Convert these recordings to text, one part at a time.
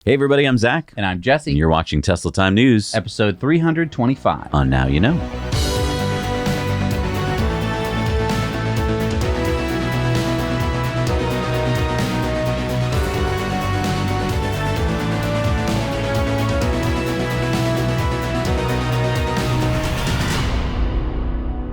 Hey everybody, I'm Zach. And I'm Jesse. And you're watching Tesla Time News. Episode 325. On Now You Know.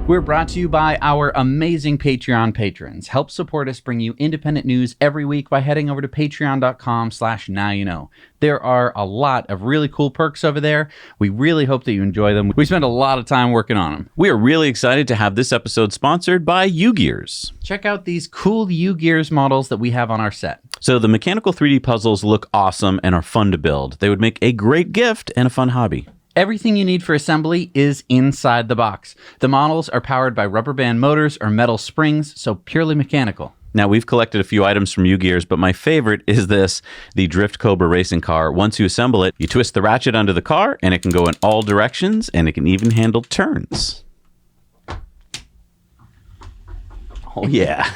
We're brought to you by our amazing Patreon patrons. Help support us bring you independent news every week by heading over to patreon.com/nowyouknow. There are a lot of really cool perks over there. We really hope that you enjoy them. We spend a lot of time working on them. We are really excited to have this episode sponsored by UGears. Check out these cool UGears models that we have on our set. So the mechanical 3D puzzles look awesome and are fun to build. They would make a great gift and a fun hobby. Everything you need for assembly is inside the box. The models are powered by rubber band motors or metal springs, so purely mechanical. Now, we've collected a few items from UGears, but my favorite is this, the Drift Cobra racing car. Once you assemble it, you twist the ratchet under the car, and it can go in all directions, and it can even handle turns. Oh, yeah.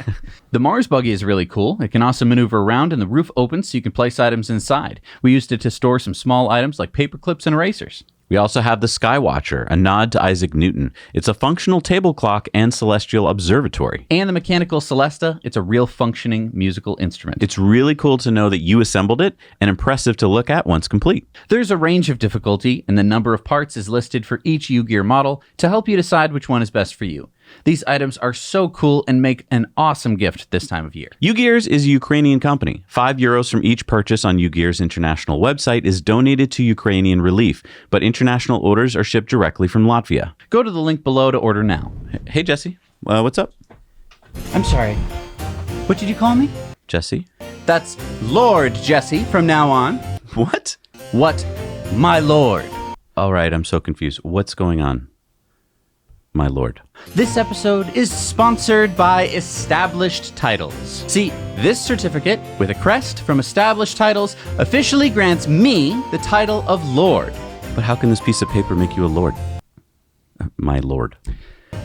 The Mars buggy is really cool. It can also maneuver around, and the roof opens so you can place items inside. We used it to store some small items like paper clips and erasers. We also have the Skywatcher, a nod to Isaac Newton. It's a functional table clock and celestial observatory. And the mechanical Celesta, it's a real functioning musical instrument. It's really cool to know that you assembled it and impressive to look at once complete. There's a range of difficulty, and the number of parts is listed for each UGear model to help you decide which one is best for you. These items are so cool and make an awesome gift this time of year. UGears is a Ukrainian company. €5 from each purchase on UGears' international website is donated to Ukrainian relief, but international orders are shipped directly from Latvia. Go to the link below to order now. Hey, Jesse. What's up? I'm sorry. What did you call me? Jesse? That's Lord Jesse from now on. What? What? My lord. All right, I'm so confused. What's going on? My lord. This episode is sponsored by Established Titles. See, this certificate with a crest from Established Titles officially grants me the title of Lord. But how can this piece of paper make you a lord? My lord.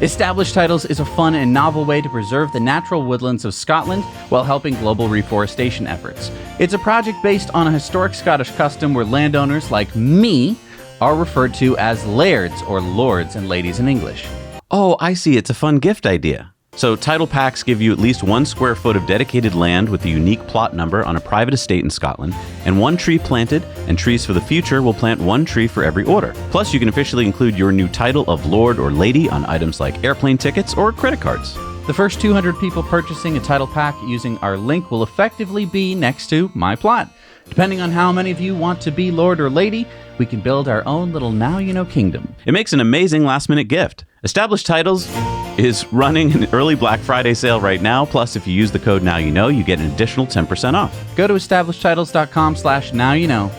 Established Titles is a fun and novel way to preserve the natural woodlands of Scotland while helping global reforestation efforts. It's a project based on a historic Scottish custom where landowners like me are referred to as lairds or lords and ladies in English. Oh, I see. It's a fun gift idea. So title packs give you at least 1 square foot of dedicated land with a unique plot number on a private estate in Scotland, and 1 tree planted, and Trees for the Future will plant 1 tree for every order. Plus, you can officially include your new title of Lord or Lady on items like airplane tickets or credit cards. The first 200 people purchasing a title pack using our link will effectively be next to my plot. Depending on how many of you want to be Lord or Lady, we can build our own little Now You Know kingdom. It makes an amazing last-minute gift. Established Titles is running an early Black Friday sale right now. Plus, if you use the code Now You Know, you get an additional 10% off. Go to establishedtitles.com/nowyouknow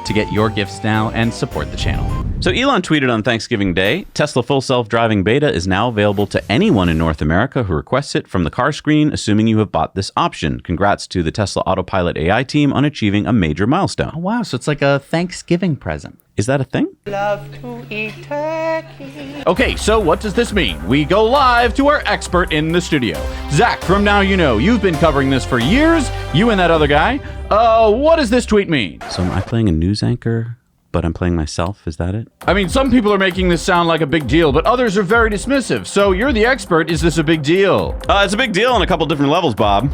to get your gifts now and support the channel. So Elon tweeted on Thanksgiving Day, Tesla full self-driving beta is now available to anyone in North America who requests it from the car screen, assuming you have bought this option. Congrats to the Tesla Autopilot AI team on achieving a major milestone. Oh, wow. So it's like a Thanksgiving present. Is that a thing? Love to eat turkey. Okay, so what does this mean? We go live to our expert in the studio. Zach from Now You Know. You've been covering this for years. You and that other guy. What does this tweet mean? So am I playing a news anchor, but I'm playing myself? Is that it? I mean, some people are making this sound like a big deal, but others are very dismissive. So you're the expert. Is this a big deal? It's a big deal on a couple different levels, Bob.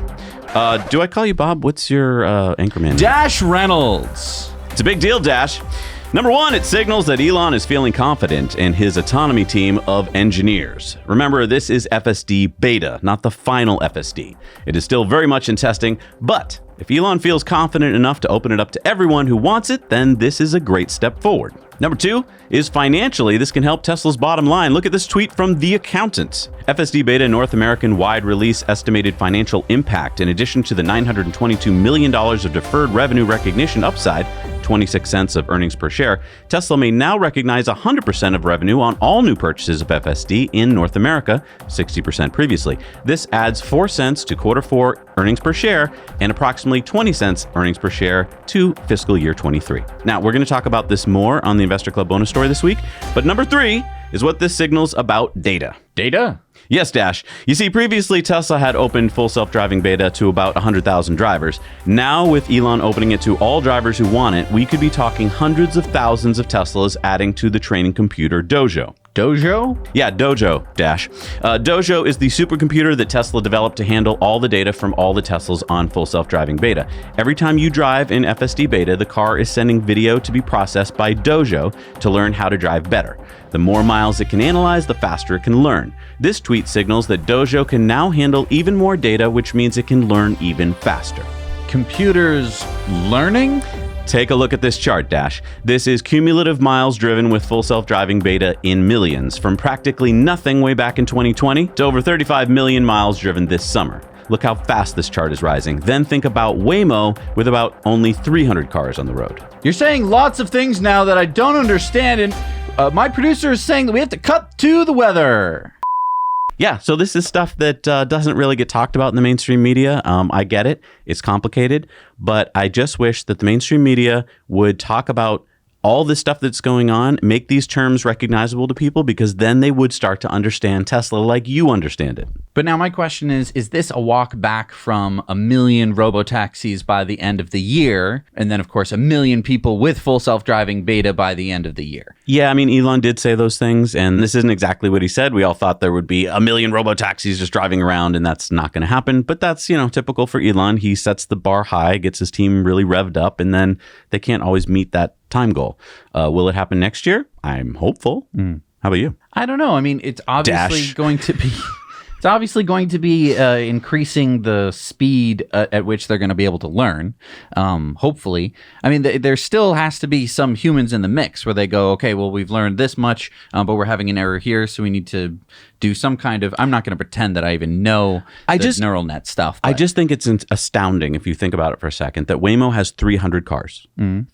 Do I call you Bob? What's your anchorman? Dash Reynolds. It's a big deal, Dash. Number 1, it signals that Elon is feeling confident in his autonomy team of engineers. Remember, this is FSD Beta, not the final FSD. It is still very much in testing, but if Elon feels confident enough to open it up to everyone who wants it, then this is a great step forward. Number 2 is financially, this can help Tesla's bottom line. Look at this tweet from The Accountant. FSD Beta North American wide release estimated financial impact. In addition to the $922 million of deferred revenue recognition upside, 26 cents of earnings per share, Tesla may now recognize 100% of revenue on all new purchases of FSD in North America, 60% previously. This adds 4 cents to Q4 earnings per share and approximately 20 cents earnings per share to fiscal year 23. Now, we're going to talk about this more on the Investor Club bonus story this week, but number 3 is what this signals about data. Data? Yes, Dash. You see, previously Tesla had opened full self-driving beta to about 100,000 drivers. Now, with Elon opening it to all drivers who want it, we could be talking hundreds of thousands of Teslas adding to the training computer Dojo. Dojo? Yeah, Dojo, Dash. Dojo is the supercomputer that Tesla developed to handle all the data from all the Teslas on full self-driving beta. Every time you drive in FSD beta, the car is sending video to be processed by Dojo to learn how to drive better. The more miles it can analyze, the faster it can learn. This tweet signals that Dojo can now handle even more data, which means it can learn even faster. Computers learning? Take a look at this chart, Dash. This is cumulative miles driven with full self-driving beta in millions, from practically nothing way back in 2020 to over 35 million miles driven this summer. Look how fast this chart is rising. Then think about Waymo with about only 300 cars on the road. You're saying lots of things now that I don't understand, and my producer is saying that we have to cut to the weather. Yeah, so this is stuff that doesn't really get talked about in the mainstream media. I get it. It's complicated. But I just wish that the mainstream media would talk about all this stuff that's going on, make these terms recognizable to people, because then they would start to understand Tesla like you understand it. But now my question is this a walk back from 1 million robotaxis by the end of the year, and then, of course, 1 million people with full self-driving beta by the end of the year? Yeah, I mean, Elon did say those things, and this isn't exactly what he said. We all thought there would be 1 million robotaxis just driving around, and that's not going to happen. But that's, typical for Elon. He sets the bar high, gets his team really revved up, and then they can't always meet that time goal. Will it happen next year? I'm hopeful. How about you? I don't know. I mean, it's obviously going to be... It's obviously going to be increasing the speed at which they're going to be able to learn, hopefully. I mean, there still has to be some humans in the mix where they go, okay, well, we've learned this much, but we're having an error here, so we need to do some kind of... I'm not going to pretend that I even know neural net stuff. I just think it's astounding, if you think about it for a second, that Waymo has 300 cars.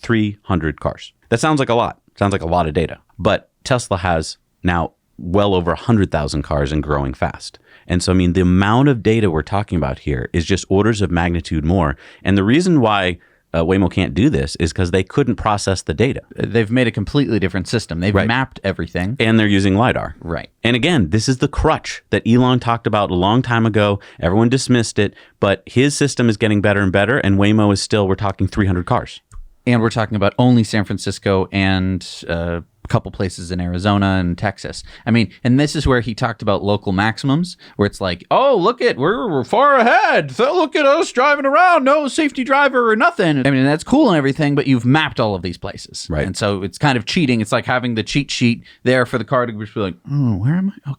300 cars. That sounds like a lot. Sounds like a lot of data. But Tesla has now well over 100,000 cars and growing fast. And so, I mean, the amount of data we're talking about here is just orders of magnitude more. And the reason why Waymo can't do this is because they couldn't process the data. They've made a completely different system. They've mapped everything. And they're using LiDAR. Right. And again, this is the crutch that Elon talked about a long time ago. Everyone dismissed it, but his system is getting better and better, and Waymo is still, we're talking 300 cars. And we're talking about only San Francisco and a couple places in Arizona and Texas. I mean, and this is where he talked about local maximums, where it's like, oh, look at, we're far ahead. So look at us driving around, no safety driver or nothing. I mean, that's cool and everything, but you've mapped all of these places. Right. And so it's kind of cheating. It's like having the cheat sheet there for the car to be like, oh, where am I?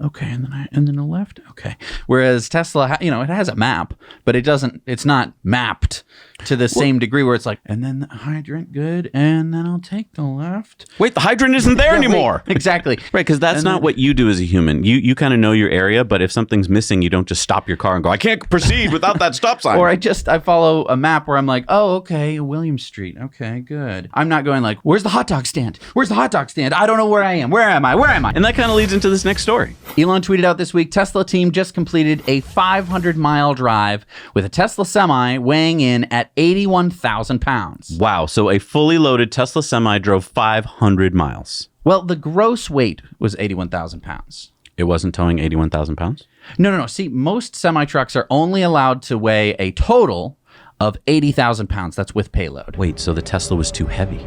Okay, and then the left. Okay. Whereas Tesla, it has a map, but it's not mapped to the same degree where it's like, and then the hydrant, good, and then I'll take the left. Wait, the hydrant isn't there anymore. Exactly. Right, because that's not what you do as a human. You kind of know your area, but if something's missing, you don't just stop your car and go, I can't proceed without that stop sign. Or I follow a map where I'm like, oh, okay, William Street. Okay, good. I'm not going like, where's the hot dog stand? Where's the hot dog stand? I don't know where I am. Where am I? And that kind of leads into this next story. Elon tweeted out this week, Tesla team just completed a 500-mile drive with a Tesla Semi weighing in at 81,000 pounds. Wow, so a fully loaded Tesla Semi drove 500 miles. Well, the gross weight was 81,000 pounds. It wasn't towing 81,000 pounds? No. See, most semi-trucks are only allowed to weigh a total of 80,000 pounds. That's with payload. Wait, so the Tesla was too heavy?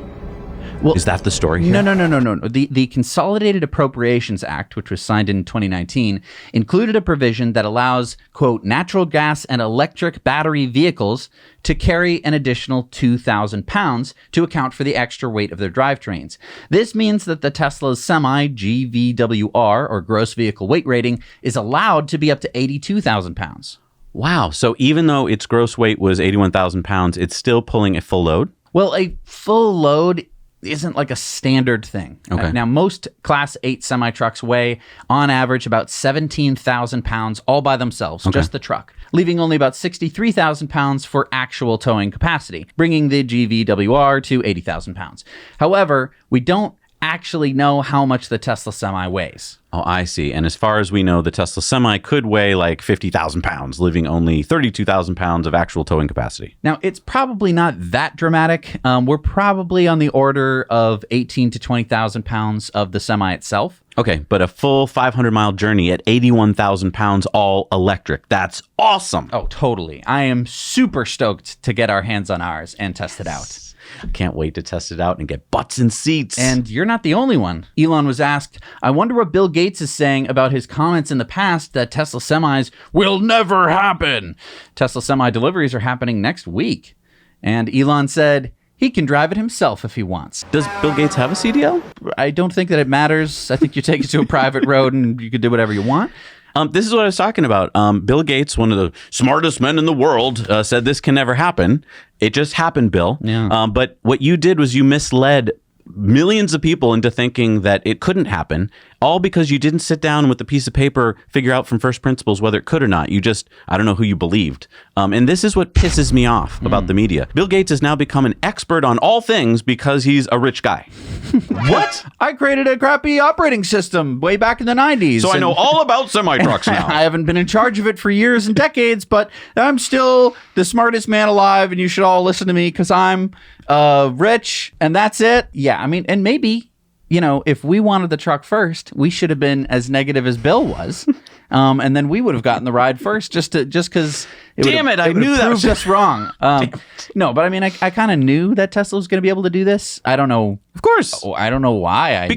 Well, is that the story here? No. The Consolidated Appropriations Act, which was signed in 2019, included a provision that allows, quote, natural gas and electric battery vehicles to carry an additional 2,000 pounds to account for the extra weight of their drivetrains. This means that the Tesla's Semi GVWR, or gross vehicle weight rating, is allowed to be up to 82,000 pounds. Wow. So even though its gross weight was 81,000 pounds, it's still pulling a full load? Well, a full load isn't like a standard thing. Okay. Now, most Class 8 semi-trucks weigh, on average, about 17,000 pounds all by themselves, just the truck, leaving only about 63,000 pounds for actual towing capacity, bringing the GVWR to 80,000 pounds. However, we don't actually know how much the Tesla Semi weighs. Oh, I see. And as far as we know, the Tesla Semi could weigh like 50,000 pounds, leaving only 32,000 pounds of actual towing capacity. Now, it's probably not that dramatic. We're probably on the order of 18 to 20,000 pounds of the Semi itself. Okay, but a full 500-mile journey at 81,000 pounds, all electric. That's awesome. Oh, totally. I am super stoked to get our hands on ours and test it out. I can't wait to test it out and get butts in seats. And you're not the only one. Elon was asked, I wonder what Bill Gates is saying about his comments in the past that Tesla semis will never happen. Tesla semi deliveries are happening next week. And Elon said he can drive it himself if he wants. Does Bill Gates have a CDL? I don't think that it matters. I think you take it to a private road and you can do whatever you want. This is what I was talking about. Bill Gates, one of the smartest men in the world, said this can never happen. It just happened, Bill. Yeah. But what you did was you misled millions of people into thinking that it couldn't happen, all because you didn't sit down with a piece of paper, figure out from first principles whether it could or not. You just, I don't know who you believed. And this is what pisses me off about the media. Bill Gates has now become an expert on all things because he's a rich guy. What? I created a crappy operating system way back in the 90s. So I know all about semi-trucks now. I haven't been in charge of it for years and decades, but I'm still the smartest man alive, and you should all listen to me because I'm rich, and that's it. Yeah, I mean, and maybe, you know, if we wanted the truck first, we should have been as negative as Bill was. And then we would have gotten the ride first, just because. Damn it! I knew that proved us wrong. No, but I mean, I kind of knew that Tesla was going to be able to do this. I don't know. Of course. I don't know why I knew.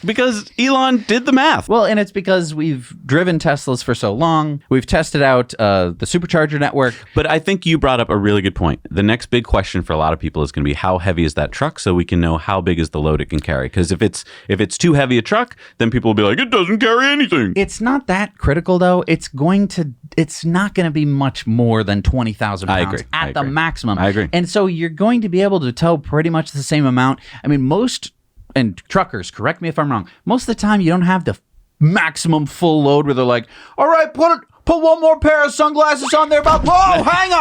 Because Elon did the math. Well, and it's because we've driven Teslas for so long. We've tested out the Supercharger network. But I think you brought up a really good point. The next big question for a lot of people is going to be how heavy is that truck, so we can know how big is the load it can carry. Because if it's too heavy a truck, then people will be like, it doesn't carry anything. It's not that critical, though. It's not going to be much more than 20,000 pounds at the maximum. I agree. And so you're going to be able to tow pretty much the same amount. I mean, and truckers, correct me if I'm wrong, most of the time you don't have the maximum full load where they're like, all right, put one more pair of sunglasses on there. But whoa, hang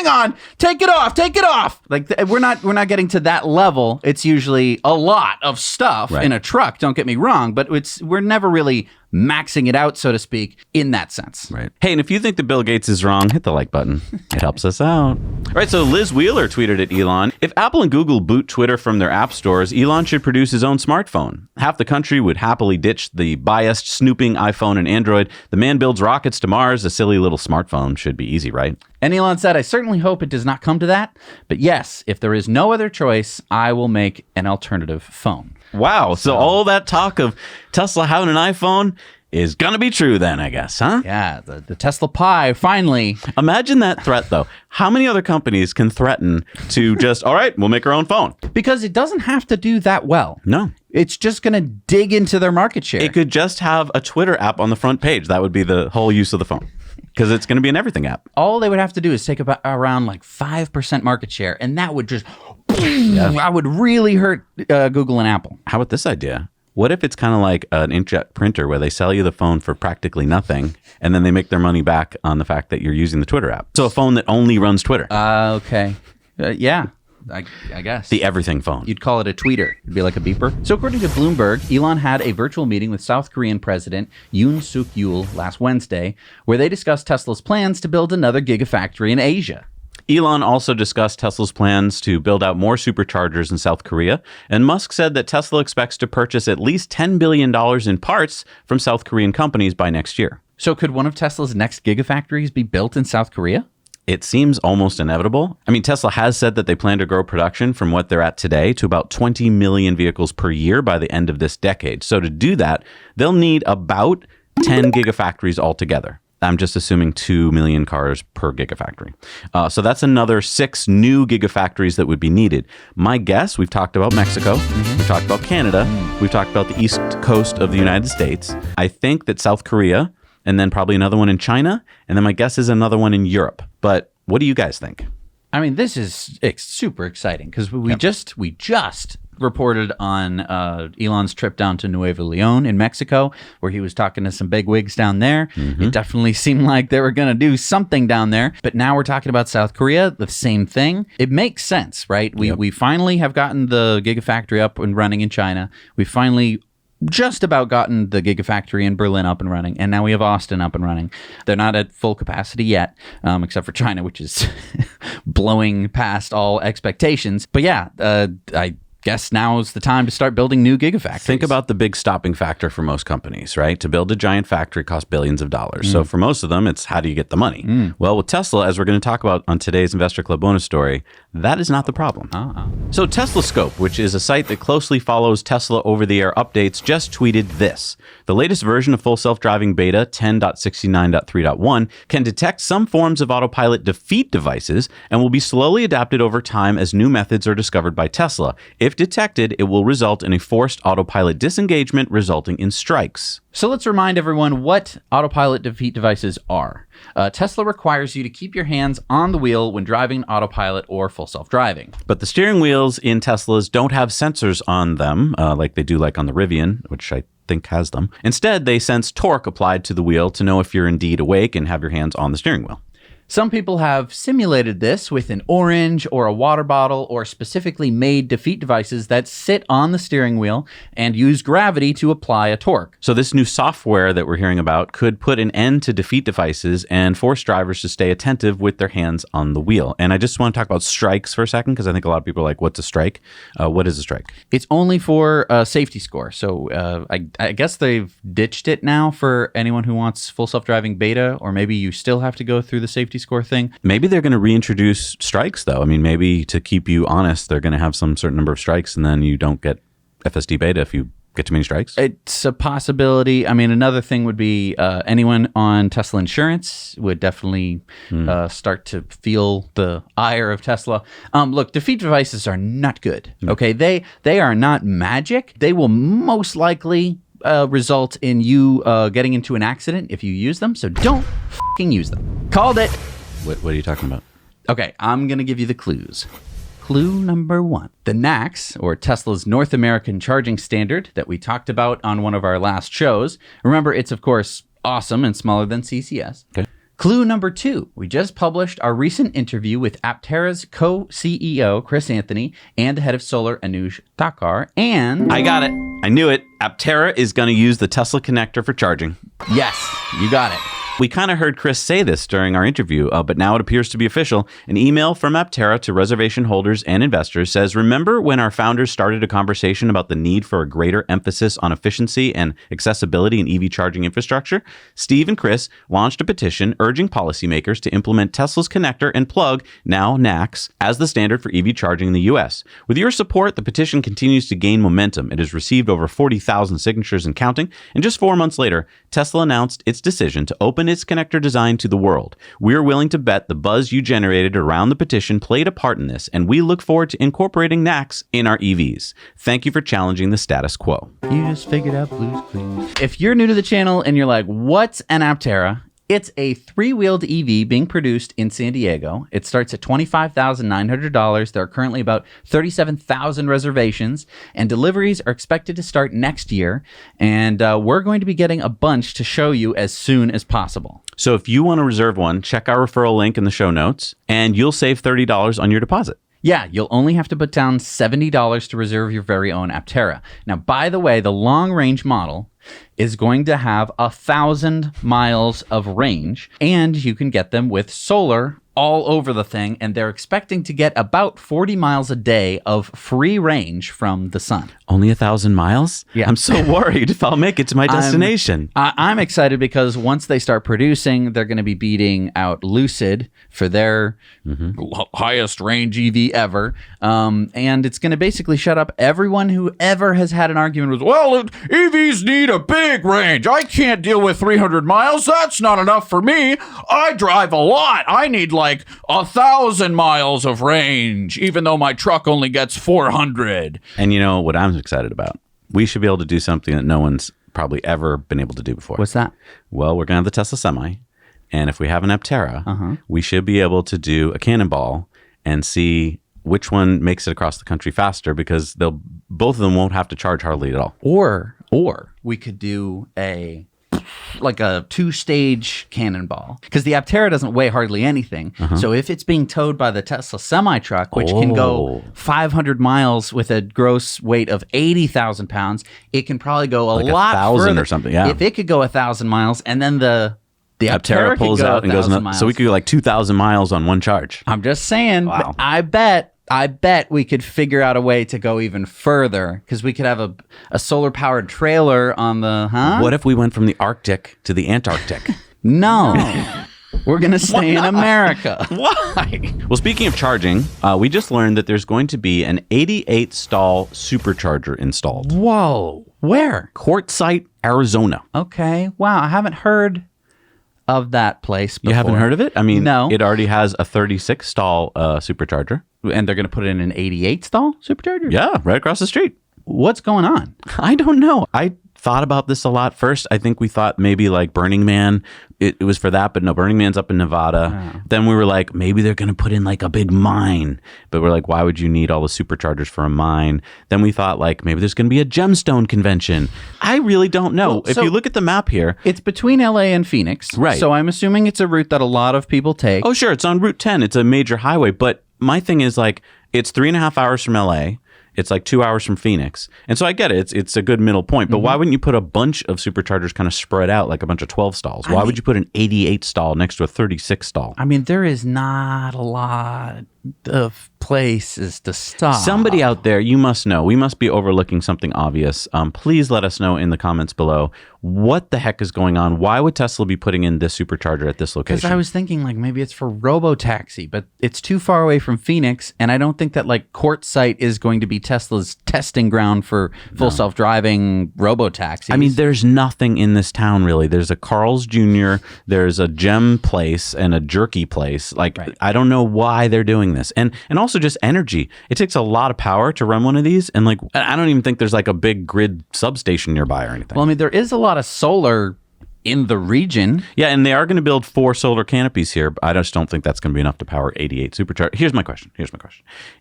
on, take it off. Like we're not getting to that level. It's usually a lot of stuff in a truck. Don't get me wrong, but we're never really maxing it out, so to speak, in that sense. Right. Hey, and if you think that Bill Gates is wrong, hit the like button. It helps us out. All right, so Liz Wheeler tweeted at Elon, if Apple and Google boot Twitter from their app stores, Elon should produce his own smartphone. Half the country would happily ditch the biased, snooping iPhone and Android. The man builds rockets to Mars. A silly little smartphone should be easy, right? And Elon said, I certainly hope it does not come to that. But yes, if there is no other choice, I will make an alternative phone. Wow. So all that talk of Tesla having an iPhone is going to be true then, I guess, huh? Yeah, the Tesla Pi, finally. Imagine that threat, though. How many other companies can threaten to just, all right, we'll make our own phone? Because it doesn't have to do that well. No. It's just going to dig into their market share. It could just have a Twitter app on the front page. That would be the whole use of the phone. Because it's going to be an everything app. All they would have to do is take about around like 5% market share, and that would just, I would really hurt Google and Apple. How about this idea? What if it's kind of like an inkjet printer where they sell you the phone for practically nothing, and then they make their money back on the fact that you're using the Twitter app? So a phone that only runs Twitter. Okay. Yeah. I guess. The everything phone. You'd call it a tweeter. It'd be like a beeper. So according to Bloomberg, Elon had a virtual meeting with South Korean President Yoon Suk Yeol last Wednesday, where they discussed Tesla's plans to build another gigafactory in Asia. Elon also discussed Tesla's plans to build out more superchargers in South Korea, and Musk said that Tesla expects to purchase at least $10 billion in parts from South Korean companies by next year. So could one of Tesla's next gigafactories be built in South Korea? It seems almost inevitable. I mean, Tesla has said that they plan to grow production from what they're at today to about 20 million vehicles per year by the end of this decade. So to do that, they'll need about 10 gigafactories altogether. I'm just assuming 2 million cars per gigafactory. So that's another 6 new gigafactories that would be needed. My guess, we've talked about Mexico, we've talked about Canada, we've talked about the east coast of the United States. I think that South Korea, and then probably another one in China, and then my guess is another one in Europe. But what do you guys think? I mean, this is super exciting because we just reported on Elon's trip down to Nuevo Leon in Mexico, where he was talking to some bigwigs down there. It definitely seemed like they were going to do something down there. But now we're talking about South Korea, the same thing. It makes sense, right? We finally have gotten the Gigafactory up and running in China. We finally just about gotten the Gigafactory in Berlin up and running, and now we have Austin up and running. They're not at full capacity yet, except for China, which is blowing past all expectations. But yeah, guess now's the time to start building new gigafactories. Think about the big stopping factor for most companies, right? To build a giant factory costs billions of dollars. So for most of them, it's how do you get the money? Well, with Tesla, as we're going to talk about on today's Investor Club bonus story, that is not the problem. So Tesla Scope, which is a site that closely follows Tesla over-the-air updates, just tweeted this. The latest version of full self-driving beta 10.69.3.1 can detect some forms of autopilot defeat devices and will be slowly adapted over time as new methods are discovered by Tesla. If detected, it will result in a forced autopilot disengagement, resulting in strikes. So let's remind everyone what autopilot defeat devices are. Tesla requires you to keep your hands on the wheel when driving autopilot or full self-driving. But the steering wheels in Teslas don't have sensors on them, like they do like on the Rivian, which I think has them. Instead, they sense torque applied to the wheel to know if you're indeed awake and have your hands on the steering wheel. Some people have simulated this with an orange or a water bottle or specifically made defeat devices that sit on the steering wheel and use gravity to apply a torque. So this new software that we're hearing about could put an end to defeat devices and force drivers to stay attentive with their hands on the wheel. And I just want to talk about strikes for a second, because I think a lot of people are like, what's a strike? What is a strike? It's only for a safety score. So I guess they've ditched it now for anyone who wants full self-driving beta, or maybe you still have to go through the safety score thing. Maybe they're going to reintroduce strikes, though. I mean, maybe to keep you honest, they're going to have some certain number of strikes, and then you don't get FSD beta if you get too many strikes. It's a possibility. I mean, another thing would be anyone on Tesla insurance would definitely start to feel the ire of Tesla. Look, defeat devices are not good. Okay, they are not magic. They will most likely result in you getting into an accident if you use them. So don't fucking use them. Called it. What are you talking about? Okay, I'm going to give you the clues. Clue number 1. The NACS, or Tesla's North American Charging Standard, that we talked about on one of our last shows. Remember, it's of course awesome and smaller than CCS. Okay. Clue number 2. We just published our recent interview with Aptera's co-CEO, Chris Anthony, and the head of solar, Anuj Thakkar, and... I got it. I knew it. Aptera is going to use the Tesla connector for charging. Yes, you got it. We kind of heard Chris say this during our interview, but now it appears to be official. An email from Aptera to reservation holders and investors says, remember when our founders started a conversation about the need for a greater emphasis on efficiency and accessibility in EV charging infrastructure? Steve and Chris launched a petition urging policymakers to implement Tesla's connector and plug, now NACS, as the standard for EV charging in the U.S. With your support, the petition continues to gain momentum. It has received over 40,000 signatures and counting, and just 4 months later, Tesla announced its decision to open its connector design to the world. We're willing to bet the buzz you generated around the petition played a part in this, and we look forward to incorporating NACS in our EVs. Thank you for challenging the status quo. You just figured out Blue's Clues. If you're new to the channel and you're like, what's an Aptera? It's a 3-wheeled EV being produced in San Diego. It starts at $25,900. There are currently about 37,000 reservations, and deliveries are expected to start next year. And we're going to be getting a bunch to show you as soon as possible. So if you want to reserve one, check our referral link in the show notes, and you'll save $30 on your deposit. Yeah, you'll only have to put down $70 to reserve your very own Aptera. Now, by the way, the long-range model is going to have 1,000 miles of range, and you can get them with solar all over the thing, and they're expecting to get about 40 miles a day of free range from the sun. Only 1,000 miles? Yeah. I'm so worried if I'll make it to my destination. I'm excited because once they start producing, they're going to be beating out Lucid for their highest range EV ever. And it's going to basically shut up everyone who ever has had an argument with, well, EVs need a big range. I can't deal with 300 miles. That's not enough for me. I drive a lot. I need like 1,000 miles of range, even though my truck only gets 400. And you know what I'm excited about? We should be able to do something that no one's probably ever been able to do before. What's that? Well, we're going to have the Tesla Semi, and if we have an Aptera, we should be able to do a cannonball and see which one makes it across the country faster, because both of them won't have to charge hardly at all. Or we could do a 2-stage cannonball, because the Aptera doesn't weigh hardly anything. So if it's being towed by the Tesla semi-truck, which can go 500 miles with a gross weight of 80,000 pounds, it can probably go a lot 1,000 further. or something. Yeah. If it could go 1,000 miles, and then the Aptera pulls out and goes, so we could go like 2,000 miles on one charge. I'm just saying. Wow. I bet I bet we could figure out a way to go even further because we could have a solar-powered trailer on the, What if we went from the Arctic to the Antarctic? No. We're going to stay in America. Why? Well, speaking of charging, we just learned that there's going to be an 88-stall supercharger installed. Whoa. Where? Quartzsite, Arizona. Okay. Wow. I haven't heard of that place before. You haven't heard of it? I mean, no. It already has a 36-stall supercharger. And they're going to put in an 88-stall supercharger? Yeah, right across the street. What's going on? I don't know. I thought about this a lot. First, I think we thought maybe like Burning Man, it was for that, but no, Burning Man's up in Nevada. Oh. Then we were like, maybe they're going to put in like a big mine. But we're like, why would you need all the superchargers for a mine? Then we thought like maybe there's going to be a gemstone convention. I really don't know. Well, if so you look at the map here. It's between LA and Phoenix. Right. So I'm assuming it's a route that a lot of people take. Oh, sure. It's on Route 10. It's a major highway. But my thing is like, it's 3.5 hours from LA. It's like 2 hours from Phoenix. And so I get it. It's a good middle point. But why wouldn't you put a bunch of superchargers kind of spread out like a bunch of 12 stalls? Why would you put an 88 stall next to a 36 stall? I mean, there is not a lot of places to stop. Somebody out there, you must know. We must be overlooking something obvious. Please let us know in the comments below what the heck is going on. Why would Tesla be putting in this supercharger at this location? Because I was thinking like maybe it's for robo-taxi, but it's too far away from Phoenix, and I don't think that like Quartzsite is going to be Tesla's testing ground for full self-driving robo-taxis. I mean, there's nothing in this town really. There's a Carl's Jr., there's a gem place, and a jerky place. Like, Right. I don't know why they're doing this. And also just energy. It takes a lot of power to run one of these. And like, I don't even think there's like a big grid substation nearby or anything. well, I mean, there is a lot of solar in the region. Yeah, and they are going to build 4 solar canopies here. But I just don't think that's going to be enough to power 88 superchargers. Here's my question.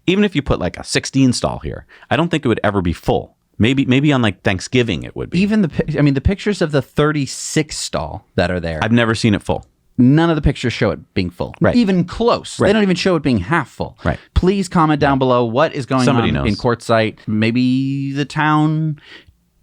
Even if you put like a 16 stall here, I don't think it would ever be full. Maybe on like Thanksgiving it would be. Even the pictures of the 36 stall that are there. I've never seen it full. None of the pictures show it being full. Right. Even close. Right. They don't even show it being half full. Right. Please comment down below what is going Somebody on knows. in Quartzsite. Maybe the town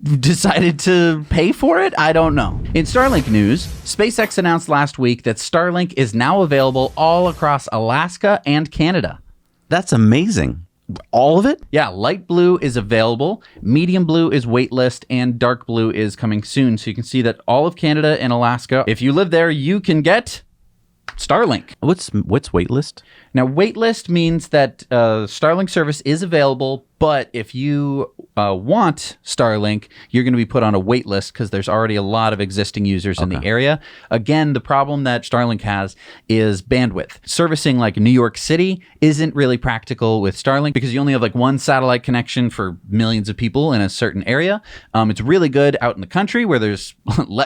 decided to pay for it? I don't know. In Starlink news, SpaceX announced last week that Starlink is now available all across Alaska and Canada. That's amazing. All of it? Yeah, light blue is available, medium blue is waitlist, and dark blue is coming soon. So you can see that all of Canada and Alaska, if you live there, you can get Starlink. What's waitlist? Now, waitlist means that Starlink service is available, but if you want Starlink, you're going to be put on a waitlist because there's already a lot of existing users in the area. Again, the problem that Starlink has is bandwidth. Servicing like New York City isn't really practical with Starlink because you only have like one satellite connection for millions of people in a certain area. It's really good out in the country where there's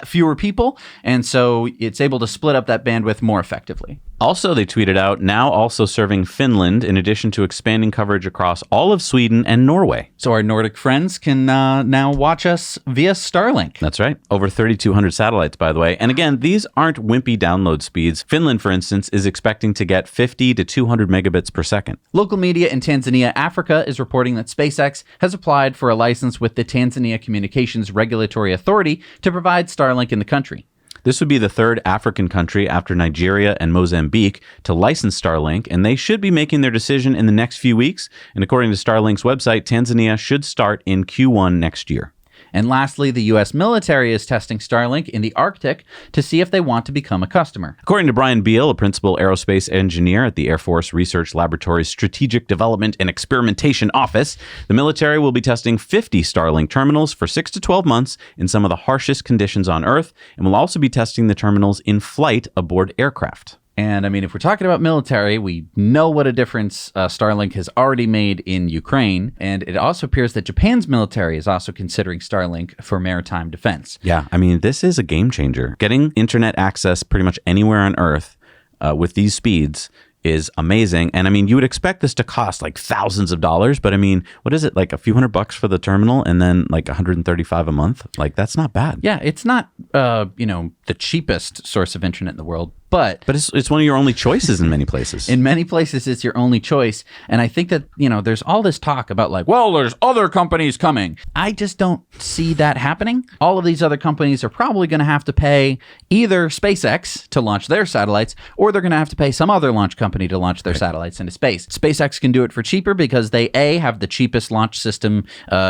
fewer people, and so it's able to split up that bandwidth more effectively. Also, they tweeted out, now also serving Finland, in addition to expanding coverage across all of Sweden and Norway. So our Nordic friends can now watch us via Starlink. That's right. Over 3,200 satellites, by the way. And again, these aren't wimpy download speeds. Finland, for instance, is expecting to get 50 to 200 megabits per second. Local media in Tanzania, Africa, is reporting that SpaceX has applied for a license with the Tanzania Communications Regulatory Authority to provide Starlink in the country. This would be the third African country after Nigeria and Mozambique to license Starlink, and they should be making their decision in the next few weeks. And according to Starlink's website, Tanzania should start in Q1 next year. And lastly, the U.S. military is testing Starlink in the Arctic to see if they want to become a customer. According to Brian Beal, a principal aerospace engineer at the Air Force Research Laboratory's Strategic Development and Experimentation Office, the military will be testing 50 Starlink terminals for 6 to 12 months in some of the harshest conditions on Earth, and will also be testing the terminals in flight aboard aircraft. And I mean, if we're talking about military, we know what a difference Starlink has already made in Ukraine. And it also appears that Japan's military is also considering Starlink for maritime defense. Yeah, I mean, this is a game changer. Getting internet access pretty much anywhere on Earth with these speeds is amazing. And I mean, you would expect this to cost like thousands of dollars, but I mean, what is it, like a few $100 for the terminal and then like $135 a month? Like, that's not bad. Yeah, it's not, the cheapest source of internet in the world. But it's one of your only choices in many places. in many places, it's your only choice. And I think that, there's all this talk about like, well, there's other companies coming. I just don't see that happening. All of these other companies are probably going to have to pay either SpaceX to launch their satellites, or they're going to have to pay some other launch company to launch their satellites into space. SpaceX can do it for cheaper because they, A, have the cheapest launch system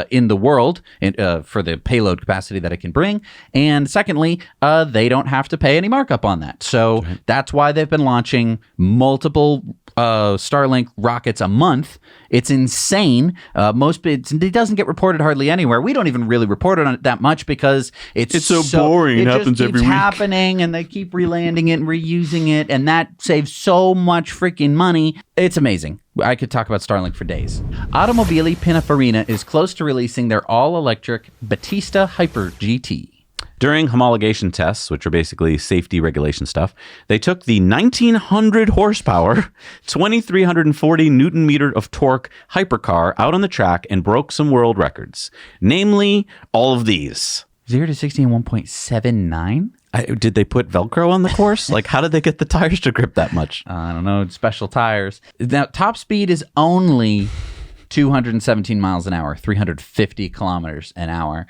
in the world for the payload capacity that it can bring. And secondly, they don't have to pay any markup on that. So that's why they've been launching multiple Starlink rockets a month. It's insane. It doesn't get reported hardly anywhere. We don't even really report on it that much because it's so boring. It happens every week. Happening, and they keep relanding it and reusing it, and that saves so much freaking money. It's amazing. I could talk about Starlink for days. Automobili Pininfarina is close to releasing their all-electric Battista Hyper GT. During homologation tests, which are basically safety regulation stuff, they took the 1,900 horsepower, 2,340 Newton meter of torque hypercar out on the track and broke some world records. Namely, all of these. 0 to 60 in 1.79? Did they put Velcro on the course? Like, how did they get the tires to grip that much? I don't know. Special tires. Now, top speed is only 217 miles an hour, 350 kilometers an hour.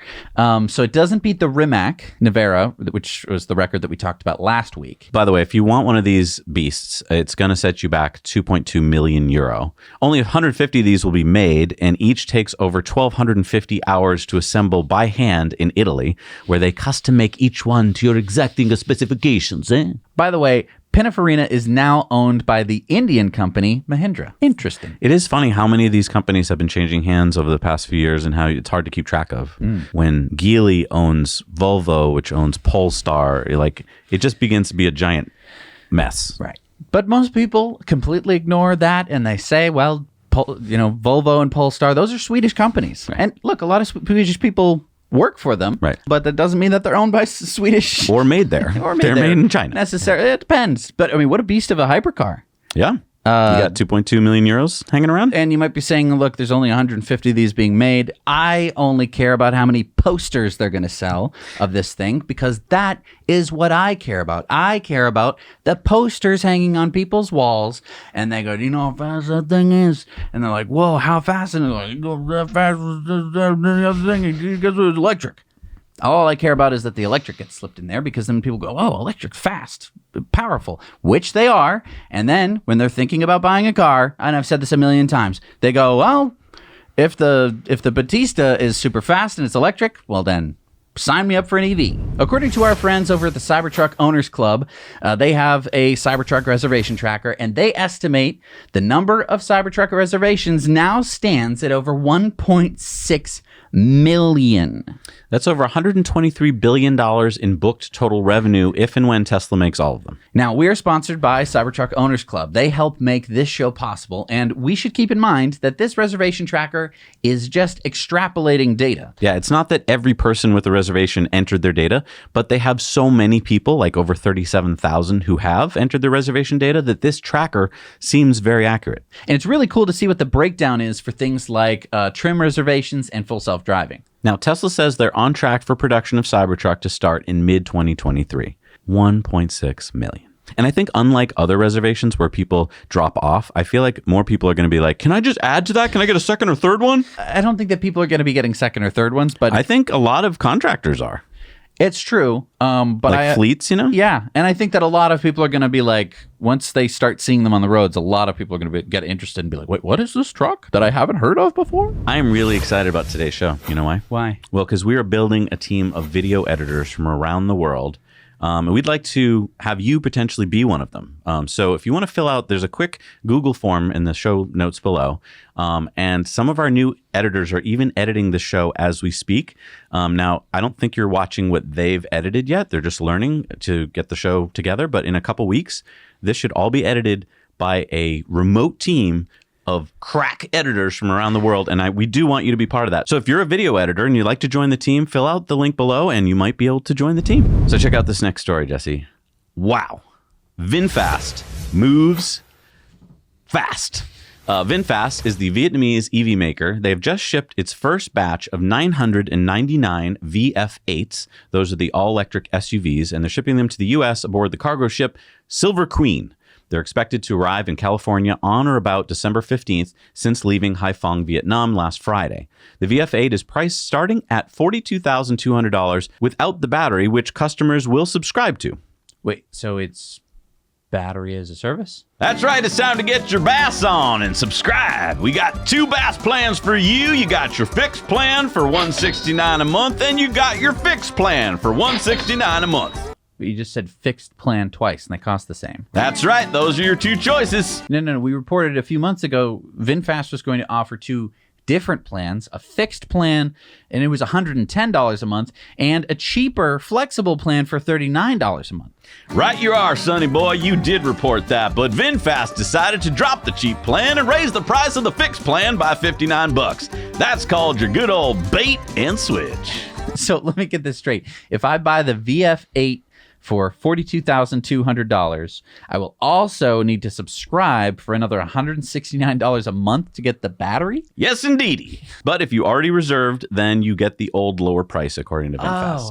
So it doesn't beat the Rimac Nevera, which was the record that we talked about last week. By the way, if you want one of these beasts, it's going to set you back 2.2 million euro. Only 150 of these will be made, and each takes over 1,250 hours to assemble by hand in Italy, where they custom make each one to your exacting specifications. By the way, Pininfarina is now owned by the Indian company Mahindra. Interesting. It is funny how many of these companies have been changing hands over the past few years and how it's hard to keep track of. When Geely owns Volvo, which owns Polestar, it just begins to be a giant mess. Right. But most people completely ignore that and they say, well, Volvo and Polestar, those are Swedish companies. Right. And look, a lot of Swedish people work for them, right? But that doesn't mean that they're owned by Swedish or made there. They're made in China. Necessarily, it depends. But I mean, what a beast of a hypercar! Yeah, you got 2.2 million euros hanging around. And you might be saying, look, there's only 150 of these being made. I only care about how many posters they're going to sell of this thing because that is what I care about. I care about the posters hanging on people's walls, and they go, do you know how fast that thing is? And they're like, whoa, how fast? And they're like, you go that fast as the other thing. Guess what? It's electric. All I care about is that the electric gets slipped in there because then people go, oh, electric, fast, powerful, which they are. And then when they're thinking about buying a car, and I've said this a million times, they go, well, if the Battista is super fast and it's electric, well then sign me up for an EV. According to our friends over at the Cybertruck Owners Club, they have a Cybertruck reservation tracker, and they estimate the number of Cybertruck reservations now stands at over 1.6 million. That's over $123 billion in booked total revenue if and when Tesla makes all of them. Now, we are sponsored by Cybertruck Owners Club. They help make this show possible, and we should keep in mind that this reservation tracker is just extrapolating data. Yeah, it's not that every person with a reservation entered their data, but they have so many people, like over 37,000 who have entered their reservation data, that this tracker seems very accurate. And it's really cool to see what the breakdown is for things like trim reservations and full self-driving. Now, Tesla says they're on track for production of Cybertruck to start in mid-2023. 1.6 million. And I think unlike other reservations where people drop off, I feel like more people are going to be like, can I just add to that? Can I get a second or third one? I don't think that people are going to be getting second or third ones, but I think a lot of contractors are. It's true. But like fleets, Yeah. And I think that a lot of people are going to be like, once they start seeing them on the roads, a lot of people are going to get interested and be like, wait, what is this truck that I haven't heard of before? I am really excited about today's show. You know why? Why? Well, because we are building a team of video editors from around the world. And we'd like to have you potentially be one of them. So if you want to fill out, there's a quick Google form in the show notes below. And some of our new editors are even editing the show as we speak. Now, I don't think you're watching what they've edited yet. They're just learning to get the show together. But in a couple weeks, this should all be edited by a remote team of crack editors from around the world, and we do want you to be part of that. So if you're a video editor and you'd like to join the team, fill out the link below and you might be able to join the team. So check out this next story, Jesse. Wow. Vinfast moves fast. Vinfast is the Vietnamese EV maker. They have just shipped its first batch of 999 VF8s. Those are the all-electric SUVs, and they're shipping them to the U.S. aboard the cargo ship Silver Queen. They're expected to arrive in California on or about December 15th since leaving Haiphong, Vietnam last Friday. The VF8 is priced starting at $42,200 without the battery, which customers will subscribe to. Wait, so it's battery as a service? That's right, it's time to get your BAS on and subscribe. We got 2 BAS plans for you. You got your fixed plan for $169 a month, and you got your fixed plan for $169 a month. But you just said fixed plan twice, and they cost the same. That's right, those are your 2 choices. No. We reported a few months ago, VinFast was going to offer 2 different plans, a fixed plan, and it was $110 a month, and a cheaper, flexible plan for $39 a month. Right you are, sonny boy, you did report that, but VinFast decided to drop the cheap plan and raise the price of the fixed plan by $59. That's called your good old bait and switch. So let me get this straight. If I buy the VF8 for $42,200, I will also need to subscribe for another $169 a month to get the battery? Yes, indeedy. But if you already reserved, then you get the old lower price according to VinFast.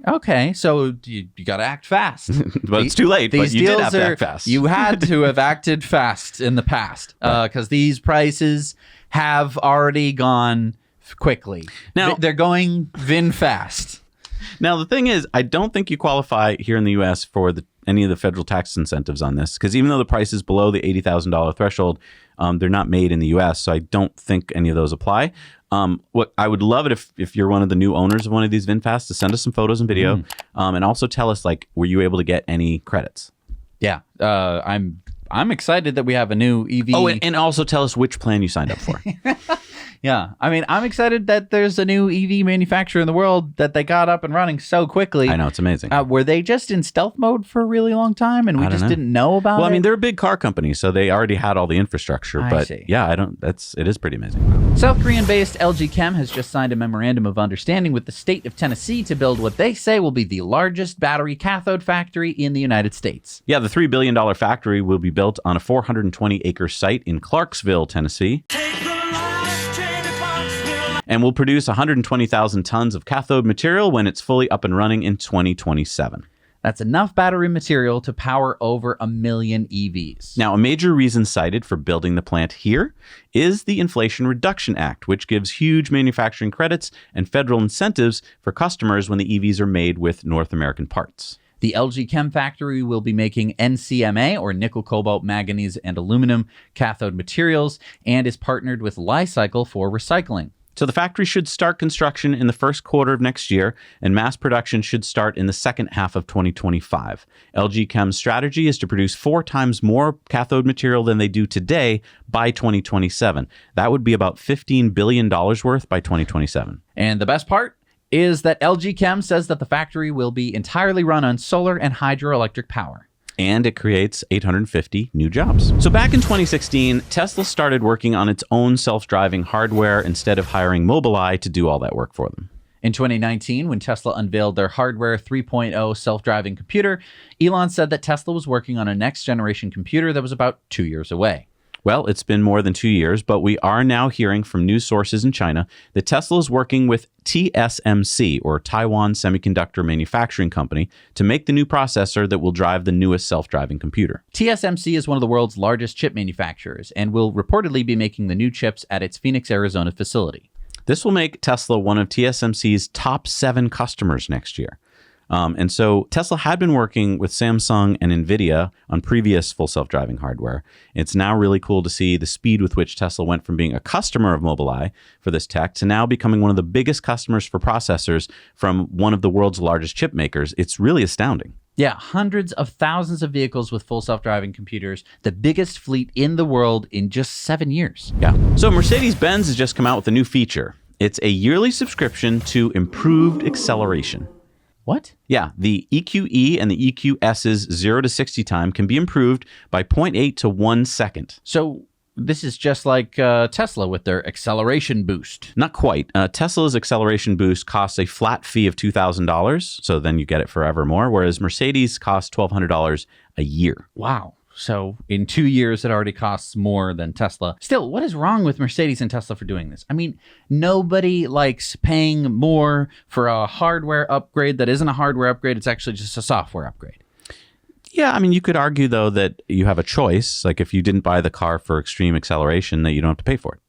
Oh, okay. So you got to act fast. But it's too late, but you did have to act fast. You had to have acted fast in the past because these prices have already gone quickly. Now they're going VinFast. Now, the thing is, I don't think you qualify here in the U.S. for any of the federal tax incentives on this, because even though the price is below the $80,000 threshold, they're not made in the U.S., so I don't think any of those apply. What I would love it if you're one of the new owners of one of these VinFasts to send us some photos and video, and also tell us, like, were you able to get any credits? Yeah, I'm excited that we have a new EV. Oh, and also tell us which plan you signed up for. Yeah, I mean, I'm excited that there's a new EV manufacturer in the world that they got up and running so quickly. I know, it's amazing. Were they just in stealth mode for a really long time and we just didn't know about it? Well, I mean, they're a big car company, so they already had all the infrastructure. I see. Yeah, it is pretty amazing. South Korean-based LG Chem has just signed a memorandum of understanding with the state of Tennessee to build what they say will be the largest battery cathode factory in the United States. Yeah, the $3 billion factory will be built on a 420-acre site in Clarksville, Tennessee, and will produce 120,000 tons of cathode material when it's fully up and running in 2027. That's enough battery material to power over 1 million EVs. Now, a major reason cited for building the plant here is the Inflation Reduction Act, which gives huge manufacturing credits and federal incentives for customers when the EVs are made with North American parts. The LG Chem factory will be making NCMA, or nickel, cobalt, manganese, and aluminum cathode materials, and is partnered with Li-Cycle for recycling. So the factory should start construction in the first quarter of next year, and mass production should start in the second half of 2025. LG Chem's strategy is to produce 4 times more cathode material than they do today by 2027. That would be about $15 billion worth by 2027. And the best part is that LG Chem says that the factory will be entirely run on solar and hydroelectric power. And it creates 850 new jobs. So back in 2016, Tesla started working on its own self-driving hardware instead of hiring Mobileye to do all that work for them. In 2019, when Tesla unveiled their Hardware 3.0 self-driving computer, Elon said that Tesla was working on a next-generation computer that was about 2 years away. Well, it's been more than 2 years, but we are now hearing from news sources in China that Tesla is working with TSMC, or Taiwan Semiconductor Manufacturing Company, to make the new processor that will drive the newest self-driving computer. TSMC is one of the world's largest chip manufacturers and will reportedly be making the new chips at its Phoenix, Arizona facility. This will make Tesla one of TSMC's top 7 customers next year. And so Tesla had been working with Samsung and NVIDIA on previous full self-driving hardware. It's now really cool to see the speed with which Tesla went from being a customer of Mobileye for this tech to now becoming one of the biggest customers for processors from one of the world's largest chip makers. It's really astounding. Yeah, hundreds of thousands of vehicles with full self-driving computers, the biggest fleet in the world in just 7 years. Yeah. So Mercedes-Benz has just come out with a new feature. It's a yearly subscription to improved acceleration. What? Yeah, the EQE and the EQS's 0 to 60 time can be improved by 0.8 to 1 second. So this is just like Tesla with their acceleration boost. Not quite. Tesla's acceleration boost costs a flat fee of $2,000, so then you get it forevermore, whereas Mercedes costs $1,200 a year. Wow. So in 2 years, it already costs more than Tesla. Still, what is wrong with Mercedes and Tesla for doing this? I mean, nobody likes paying more for a hardware upgrade that isn't a hardware upgrade. It's actually just a software upgrade. Yeah, I mean, you could argue, though, that you have a choice. Like if you didn't buy the car for extreme acceleration, that you don't have to pay for it.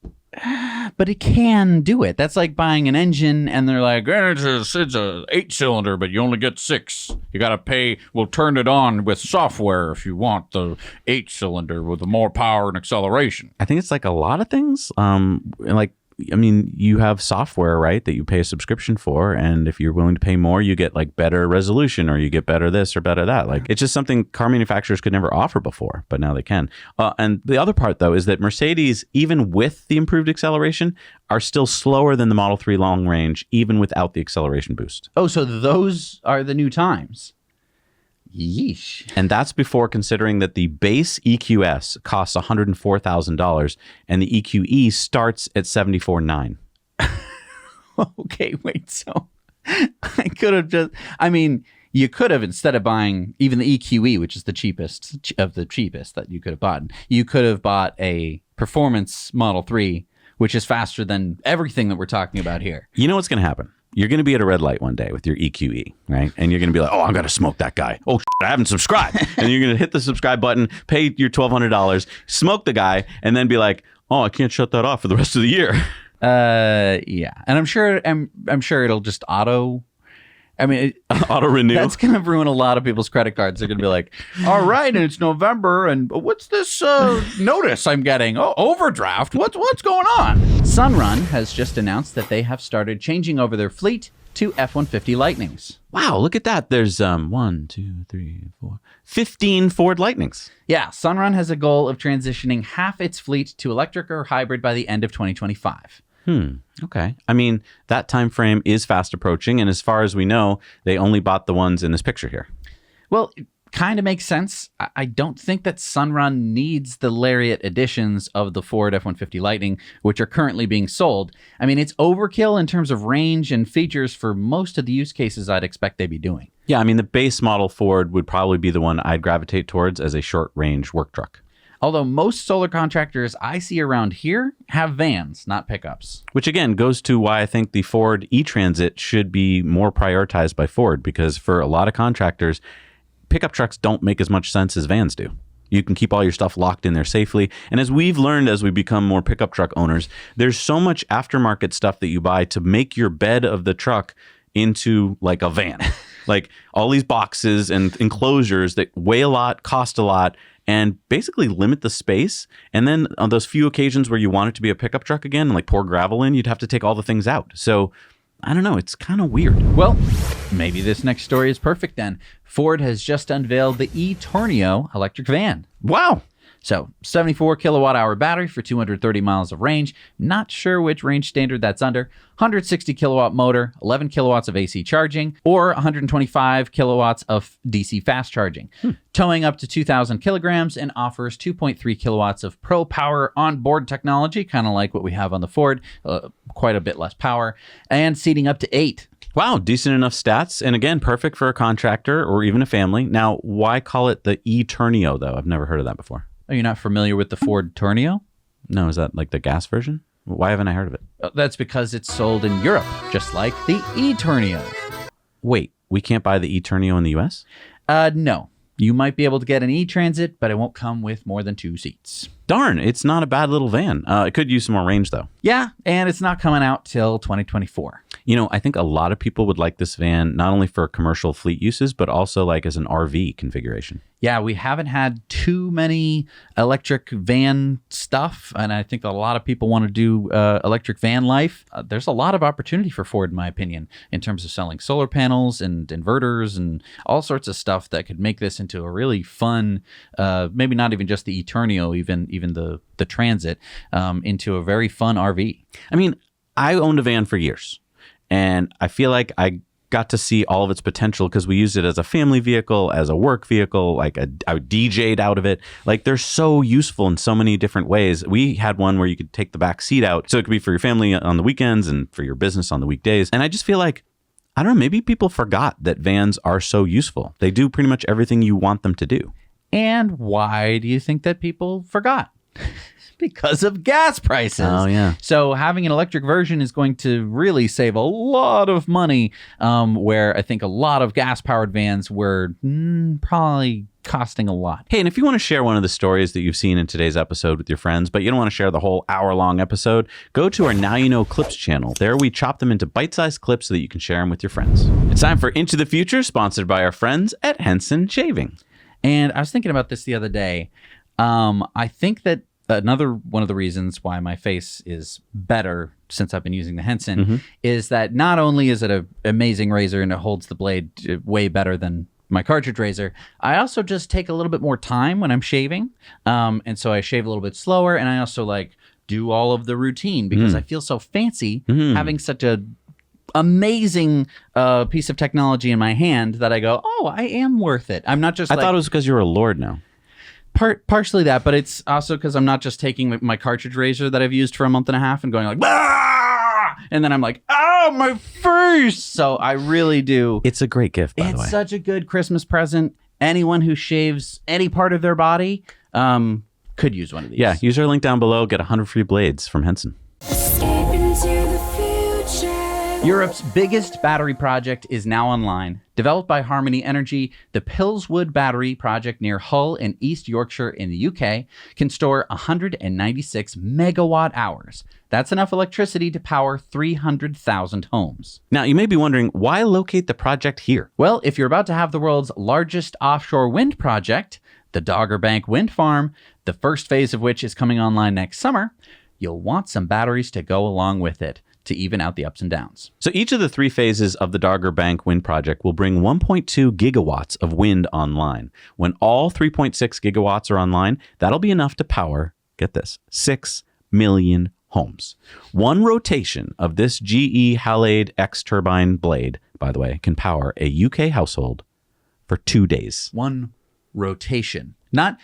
But it can do it. That's like buying an engine and they're like, it's a 8-cylinder, but you only get 6. You got to pay. We'll turn it on with software if you want the 8-cylinder with the more power and acceleration. I think it's like a lot of things. I mean, you have software, right, that you pay a subscription for. And if you're willing to pay more, you get like better resolution or you get better this or better that. Like it's just something car manufacturers could never offer before, but now they can. And the other part, though, is that Mercedes, even with the improved acceleration, are still slower than the Model 3 long range, even without the acceleration boost. Oh, so those are the new times. Yeesh. And that's before considering that the base EQS costs $104,000 and the EQE starts at $74,900. Okay, wait. So I could have just, I mean, you could have, instead of buying even the EQE, which is the cheapest of the cheapest that you could have bought, you could have bought a performance Model 3, which is faster than everything that we're talking about here. You know what's going to happen? You're going to be at a red light one day with your EQE, right? And you're going to be like, oh, I'm going to smoke that guy. Oh, I haven't subscribed. And you're going to hit the subscribe button, pay your $1,200, smoke the guy, and then be like, oh, I can't shut that off for the rest of the year. Yeah. And I'm sure it'll just auto renew. That's going to ruin a lot of people's credit cards. They're going to be like, all right, and it's November, and what's this notice I'm getting? Oh, overdraft. What's going on? Sunrun has just announced that they have started changing over their fleet to F-150 Lightnings. Wow, look at that. There's 15 Ford Lightnings. Yeah, Sunrun has a goal of transitioning half its fleet to electric or hybrid by the end of 2025. Okay. I mean, that time frame is fast approaching, and as far as we know, they only bought the ones in this picture here. Well, it kind of makes sense. I don't think that Sunrun needs the Lariat editions of the Ford F-150 Lightning, which are currently being sold. I mean, it's overkill in terms of range and features for most of the use cases I'd expect they'd be doing. Yeah, I mean, the base model Ford would probably be the one I'd gravitate towards as a short-range work truck. Although most solar contractors I see around here have vans, not pickups. Which again goes to why I think the Ford E-Transit should be more prioritized by Ford, because for a lot of contractors, pickup trucks don't make as much sense as vans do. You can keep all your stuff locked in there safely. And as we've learned as we become more pickup truck owners, there's so much aftermarket stuff that you buy to make your bed of the truck into like a van. Like all these boxes and enclosures that weigh a lot, cost a lot, and basically limit the space. And then on those few occasions where you want it to be a pickup truck again and like pour gravel in, you'd have to take all the things out. So I don't know. It's kind of weird. Well, maybe this next story is perfect then. Ford has just unveiled the E-Tourneo electric van. Wow. So 74 kilowatt hour battery for 230 miles of range. Not sure which range standard that's under. 160 kilowatt motor, 11 kilowatts of AC charging, or 125 kilowatts of DC fast charging. Towing up to 2,000 kilograms and offers 2.3 kilowatts of Pro Power onboard technology, kind of like what we have on the Ford, quite a bit less power, and seating up to 8. Wow, decent enough stats. And again, perfect for a contractor or even a family. Now, why call it the E-Tourneo, though? I've never heard of that before. Are you not familiar with the Ford Tourneo? No, is that like the gas version? Why haven't I heard of it? That's because it's sold in Europe, just like the E-Tourneo. Wait, we can't buy the E-Tourneo in the US? No. You might be able to get an E-Transit, but it won't come with more than 2 seats. Darn, it's not a bad little van. It could use some more range, though. Yeah, and it's not coming out till 2024. You know, I think a lot of people would like this van, not only for commercial fleet uses, but also like as an RV configuration. Yeah, we haven't had too many electric van stuff, and I think a lot of people want to do electric van life. There's a lot of opportunity for Ford, in my opinion, in terms of selling solar panels and inverters and all sorts of stuff that could make this into a really fun, maybe not even just the E-Tourneo, even the Transit, into a very fun RV. I mean, I owned a van for years, and I feel like I got to see all of its potential because we used it as a family vehicle, as a work vehicle, like I DJ'd out of it. Like they're so useful in so many different ways. We had one where you could take the back seat out, so it could be for your family on the weekends and for your business on the weekdays. And I just feel like, I don't know, maybe people forgot that vans are so useful. They do pretty much everything you want them to do. And why do you think that people forgot? Because of gas prices. Oh, yeah. So having an electric version is going to really save a lot of money, where I think a lot of gas-powered vans were probably costing a lot. Hey, and if you want to share one of the stories that you've seen in today's episode with your friends, but you don't want to share the whole hour-long episode, go to our Now You Know Clips channel. There we chop them into bite-sized clips so that you can share them with your friends. It's time for Into the Future, sponsored by our friends at Henson Shaving. And I was thinking about this the other day. I think that another one of the reasons why my face is better since I've been using the Henson is that not only is it an amazing razor and it holds the blade way better than my cartridge razor, I also just take a little bit more time when I'm shaving. And so I shave a little bit slower, and I also do all of the routine because I feel so fancy having such a amazing piece of technology in my hand that I go, oh, I am worth it. I'm not just I thought it was because you were a lord now. Partially that, but it's also because I'm not just taking my cartridge razor that I've used for a month and a half and going like, ah! And then I'm like, oh, my face. So I really do. It's a great gift, by the way. It's such a good Christmas present. Anyone who shaves any part of their body could use one of these. Yeah, use our link down below. Get 100 free blades from Henson. Europe's biggest battery project is now online. Developed by Harmony Energy, the Pillswood Battery project near Hull in East Yorkshire in the UK can store 196 megawatt hours. That's enough electricity to power 300,000 homes. Now, you may be wondering, why locate the project here? Well, if you're about to have the world's largest offshore wind project, the Dogger Bank Wind Farm, the first phase of which is coming online next summer, you'll want some batteries to go along with it to even out the ups and downs. So each of the 3 phases of the Dogger Bank wind project will bring 1.2 gigawatts of wind online. When all 3.6 gigawatts are online, that'll be enough to power, get this, 6 million homes. One rotation of this GE Halide X turbine blade, by the way, can power a UK household for 2 days. One rotation. Not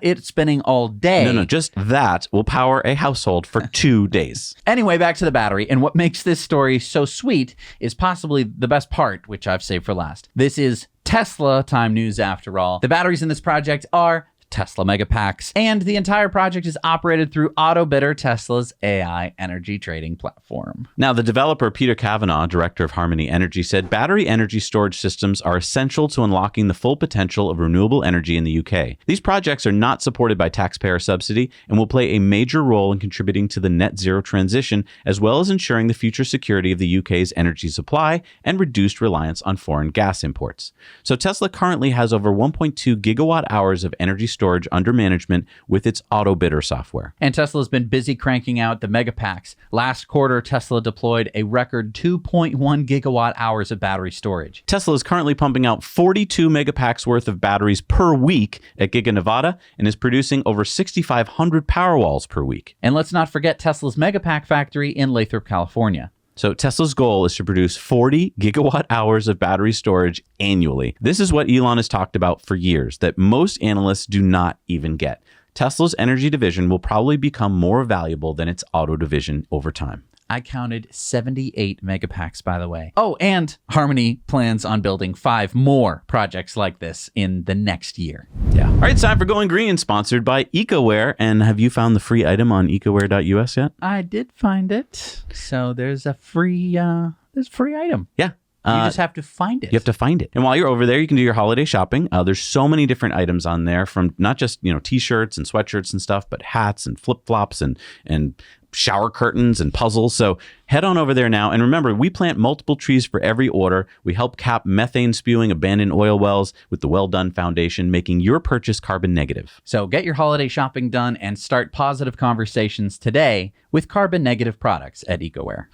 it spinning all day. No, just that will power a household for 2 days. Anyway, back to the battery. And what makes this story so sweet is possibly the best part, which I've saved for last. This is Tesla time news after all. The batteries in this project are Tesla Megapacks, and the entire project is operated through AutoBidder, Tesla's AI energy trading platform. Now, the developer Peter Kavanagh, director of Harmony Energy, said battery energy storage systems are essential to unlocking the full potential of renewable energy in the UK. These projects are not supported by taxpayer subsidy and will play a major role in contributing to the net zero transition, as well as ensuring the future security of the UK's energy supply and reduced reliance on foreign gas imports. So Tesla currently has over 1.2 gigawatt hours of energy storage under management with its AutoBidder software. And Tesla's been busy cranking out the Megapacks. Last quarter, Tesla deployed a record 2.1 gigawatt hours of battery storage. Tesla is currently pumping out 42 megapacks worth of batteries per week at Giga Nevada and is producing over 6,500 Powerwalls per week. And let's not forget Tesla's Megapack factory in Lathrop, California. So Tesla's goal is to produce 40 gigawatt hours of battery storage annually. This is what Elon has talked about for years, that most analysts do not even get. Tesla's energy division will probably become more valuable than its auto division over time. I counted 78 Megapacks, by the way. Oh, and Harmony plans on building 5 more projects like this in the next year. Yeah. All right, it's time for Going Green, sponsored by EcoWare. And have you found the free item on ecoware.us yet? I did find it. So there's a free item. Yeah. You just have to find it. You have to find it. And while you're over there, you can do your holiday shopping. There's so many different items on there, from not just, t-shirts and sweatshirts and stuff, but hats and flip-flops and shower curtains and puzzles. So head on over there now. And remember, we plant multiple trees for every order. We help cap methane spewing abandoned oil wells with the Well Done Foundation, making your purchase carbon negative. So get your holiday shopping done and start positive conversations today with carbon negative products at EcoWare.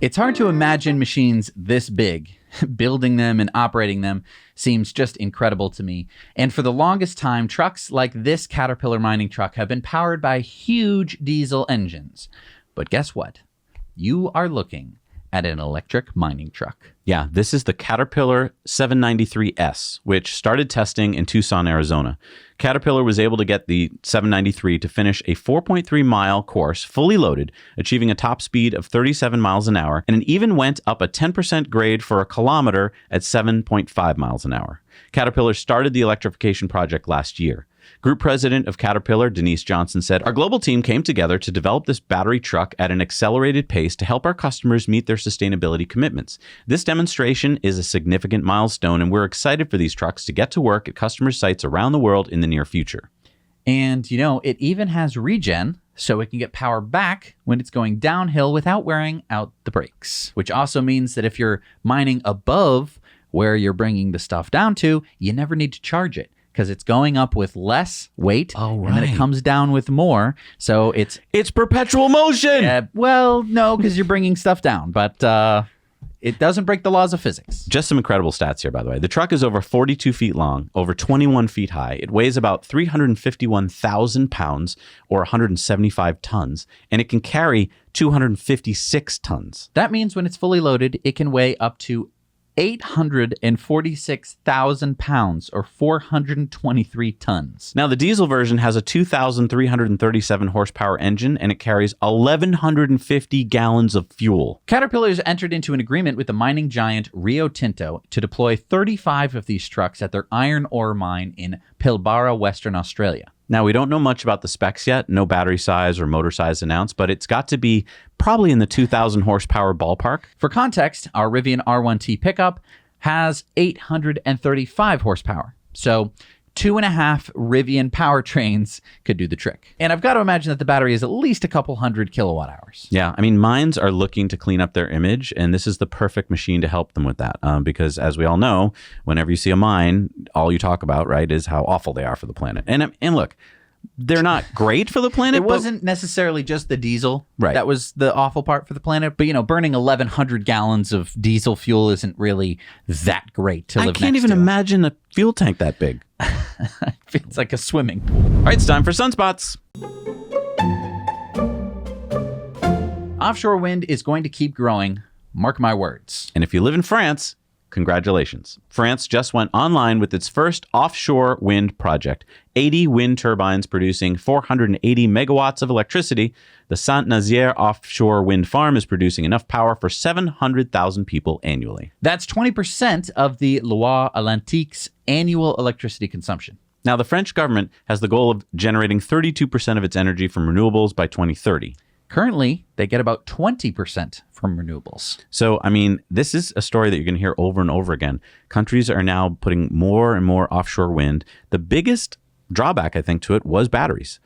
It's hard to imagine machines this big. Building them and operating them seems just incredible to me. And for the longest time, trucks like this Caterpillar mining truck have been powered by huge diesel engines. But guess what? You are looking at an electric mining truck. Yeah, this is the Caterpillar 793S, which started testing in Tucson, Arizona. Caterpillar was able to get the 793 to finish a 4.3-mile course fully loaded, achieving a top speed of 37 miles an hour, and it even went up a 10% grade for a kilometer at 7.5 miles an hour. Caterpillar started the electrification project last year. Group president of Caterpillar, Denise Johnson, said, "Our global team came together to develop this battery truck at an accelerated pace to help our customers meet their sustainability commitments. This demonstration is a significant milestone, and we're excited for these trucks to get to work at customer sites around the world in the near future." And, it even has regen, so it can get power back when it's going downhill without wearing out the brakes. Which also means that if you're mining above where you're bringing the stuff down to, you never need to charge it, because it's going up with less weight, and then it comes down with more. So it's perpetual motion. Well, no, because you're bringing stuff down, but it doesn't break the laws of physics. Just some incredible stats here, by the way. The truck is over 42 feet long, over 21 feet high. It weighs about 351,000 pounds or 175 tons, and it can carry 256 tons. That means when it's fully loaded, it can weigh up to 846,000 pounds or 423 tons. Now, the diesel version has a 2,337 horsepower engine, and it carries 1,150 gallons of fuel. Caterpillar's entered into an agreement with the mining giant Rio Tinto to deploy 35 of these trucks at their iron ore mine in Pilbara, Western Australia. Now, we don't know much about the specs yet, no battery size or motor size announced, but it's got to be probably in the 2,000 horsepower ballpark. For context, our Rivian R1T pickup has 835 horsepower. So 2.5 Rivian powertrains could do the trick. And I've got to imagine that the battery is at least a couple hundred kilowatt hours. Yeah, I mean, mines are looking to clean up their image, and this is the perfect machine to help them with that. Because as we all know, whenever you see a mine, all you talk about, right, is how awful they are for the planet. And look, they're not great for the planet. It wasn't necessarily just the diesel. Right. That was the awful part for the planet. But, burning 1,100 gallons of diesel fuel isn't really that great to live next to. I can't even imagine a fuel tank that big. It's like a swimming pool. All right, it's time for Sunspots. Offshore wind is going to keep growing. Mark my words. And if you live in France, congratulations. France just went online with its first offshore wind project. 80 wind turbines producing 480 megawatts of electricity. The Saint-Nazaire offshore wind farm is producing enough power for 700,000 people annually. That's 20% of the Loire-Atlantique's annual electricity consumption. Now, the French government has the goal of generating 32% of its energy from renewables by 2030. Currently, they get about 20% from renewables. So, I mean, this is a story that you're going to hear over and over again. Countries are now putting more and more offshore wind. The biggest drawback, I think, to it was batteries.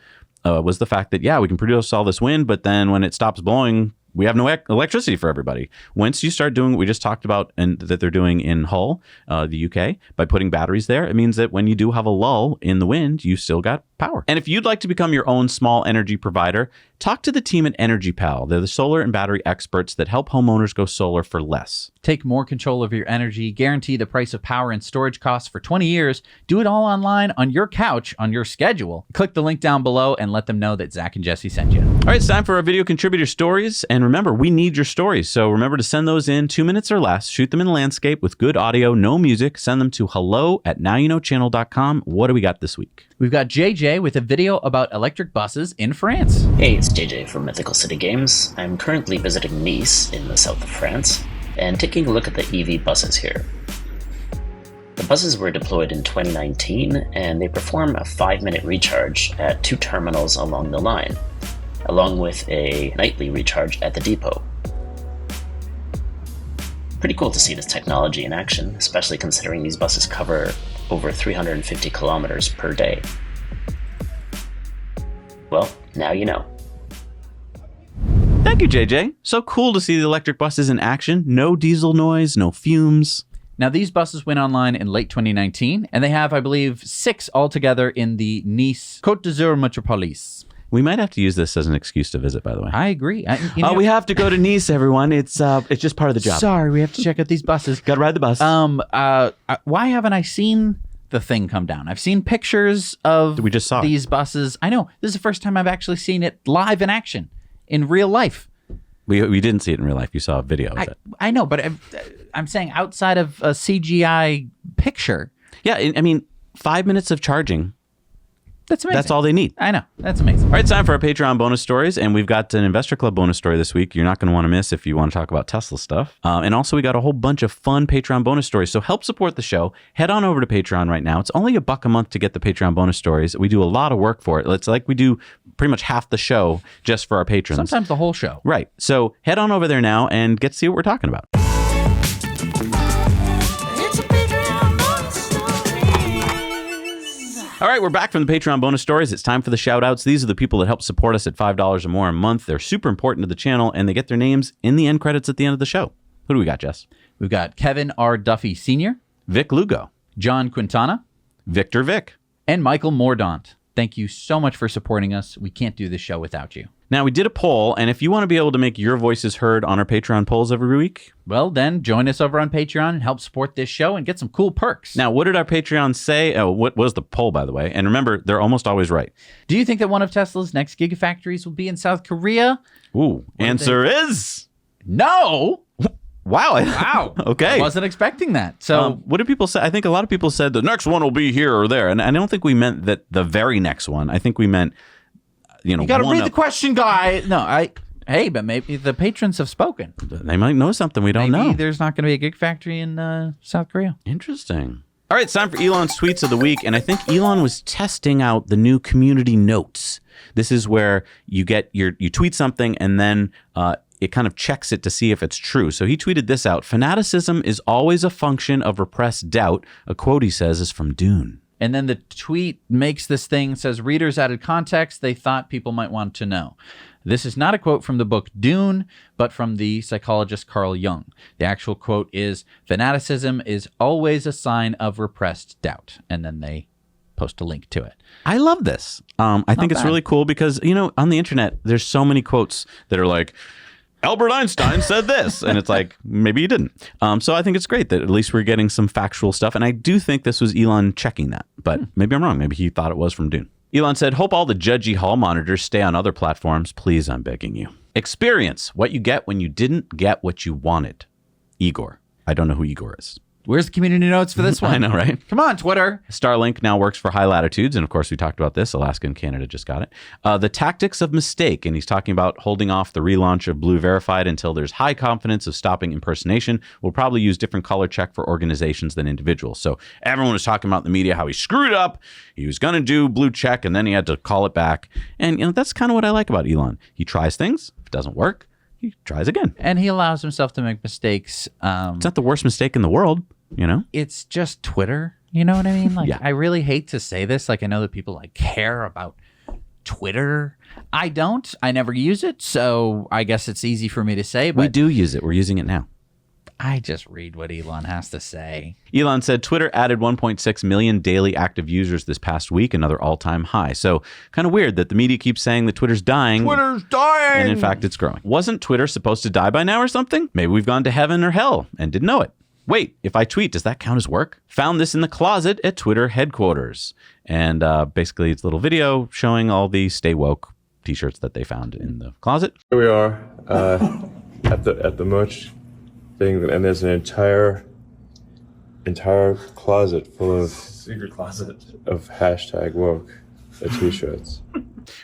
Was the fact that, yeah, we can produce all this wind, but then when it stops blowing, we have no electricity for everybody. Once you start doing what we just talked about and that they're doing in Hull, the UK, by putting batteries there, it means that when you do have a lull in the wind, you still got power. And if you'd like to become your own small energy provider, talk to the team at Energy Pal. They're the solar and battery experts that help homeowners go solar for less. Take more control of your energy, guarantee the price of power and storage costs for 20 years. Do it all online on your couch, on your schedule. Click the link down below and let them know that Zach and Jesse sent you. All right, it's time for our video contributor stories. And remember, we need your stories. So remember to send those in 2 minutes or less. Shoot them in landscape with good audio, no music. Send them to hello@nowyouknowchannel.com. What do we got this week? We've got JJ with a video about electric buses in France. Hey, it's JJ from Mythical City Games. I'm currently visiting Nice in the south of France and taking a look at the EV buses here. The buses were deployed in 2019 and they perform a 5-minute recharge at 2 terminals along the line, along with a nightly recharge at the depot. Pretty cool to see this technology in action, especially considering these buses cover over 350 kilometers per day. Well, now you know. Thank you, JJ. So cool to see the electric buses in action. No diesel noise, no fumes. Now, these buses went online in late 2019, and they have, I believe, 6 altogether in the Nice Côte d'Azur Metropolis. We might have to use this as an excuse to visit, by the way. I agree. We have to go to Nice, everyone. It's just part of the job. Sorry, we have to check out these buses. Got to ride the bus. Why haven't I seen the thing come down? I've seen pictures of We just saw these buses. I know. This is the first time I've actually seen it live in action, in real life. We didn't see it in real life. You saw a video of it. I know, but I'm saying outside of a CGI picture. Yeah, I mean, 5 minutes of charging. That's amazing. That's all they need. I know. That's amazing. All right, it's time for our Patreon bonus stories, and we've got an Investor Club bonus story this week you're not going to want to miss if you want to talk about Tesla stuff. And also, we got a whole bunch of fun Patreon bonus stories. So help support the show. Head on over to Patreon right now. It's only $1 a month to get the Patreon bonus stories. We do a lot of work for it. It's like we do pretty much half the show just for our patrons. Sometimes the whole show. Right. So head on over there now and get to see what we're talking about. All right, we're back from the Patreon bonus stories. It's time for the shout outs. These are the people that help support us at $5 or more a month. They're super important to the channel, and they get their names in the end credits at the end of the show. Who do we got, Jess? We've got Kevin R. Duffy Sr., Vic Lugo, John Quintana, Victor Vic, and Michael Mordaunt. Thank you so much for supporting us. We can't do this show without you. Now, we did a poll, and if you want to be able to make your voices heard on our Patreon polls every week, well, then join us over on Patreon and help support this show and get some cool perks. Now, what did our Patreon say? Oh, what was the poll, by the way? And remember, they're almost always right. Do you think that one of Tesla's next gigafactories will be in South Korea? Ooh, answer is no. Wow. Wow. Okay. I wasn't expecting that. So what did people say? I think a lot of people said the next one will be here or there. And I don't think we meant that the very next one. I think we meant, you got to read the question, guy. No, hey, but maybe the patrons have spoken. They might know something we don't know. Maybe there's not going to be a gigafactory in South Korea. Interesting. All right, it's time for Elon's tweets of the week. And I think Elon was testing out the new community notes. This is where you get you tweet something and then it kind of checks it to see if it's true. So he tweeted this out. Fanaticism is always a function of repressed doubt. A quote he says is from Dune. And then the tweet makes this thing, says, readers added context they thought people might want to know. This is not a quote from the book Dune, but from the psychologist Carl Jung. The actual quote is, fanaticism is always a sign of repressed doubt. And then they post a link to it. I love this. I think it's really cool because, on the internet, there's so many quotes that are like, Albert Einstein said this. And it's like, maybe he didn't. So I think it's great that at least we're getting some factual stuff. And I do think this was Elon checking that. But maybe I'm wrong. Maybe he thought it was from Dune. Elon said, hope all the judgy hall monitors stay on other platforms. Please, I'm begging you. Experience what you get when you didn't get what you wanted. Igor. I don't know who Igor is. Where's the community notes for this one? I know, right? Come on, Twitter. Starlink now works for high latitudes. And of course, we talked about this. Alaska and Canada just got it. The tactics of mistake. And he's talking about holding off the relaunch of Blue Verified until there's high confidence of stopping impersonation. We'll probably use different color check for organizations than individuals. So everyone was talking about in the media how he screwed up. He was going to do blue check and then he had to call it back. And that's kind of what I like about Elon. He tries things. If it doesn't work, he tries again. And he allows himself to make mistakes. It's not the worst mistake in the world. It's just Twitter. You know what I mean? Like, yeah. I really hate to say this. Like, I know that people care about Twitter. I don't. I never use it. So I guess it's easy for me to say. But we do use it. We're using it now. I just read what Elon has to say. Elon said Twitter added 1.6 million daily active users this past week, another all-time high. So kind of weird that the media keeps saying that Twitter's dying. Twitter's dying! And in fact, it's growing. Wasn't Twitter supposed to die by now or something? Maybe we've gone to heaven or hell and didn't know it. Wait, if I tweet, does that count as work? Found this in the closet at Twitter headquarters. And basically, it's a little video showing all the Stay Woke t-shirts that they found in the closet. Here we are at the merch thing, and there's an entire closet full of secret closet of #woke t-shirts.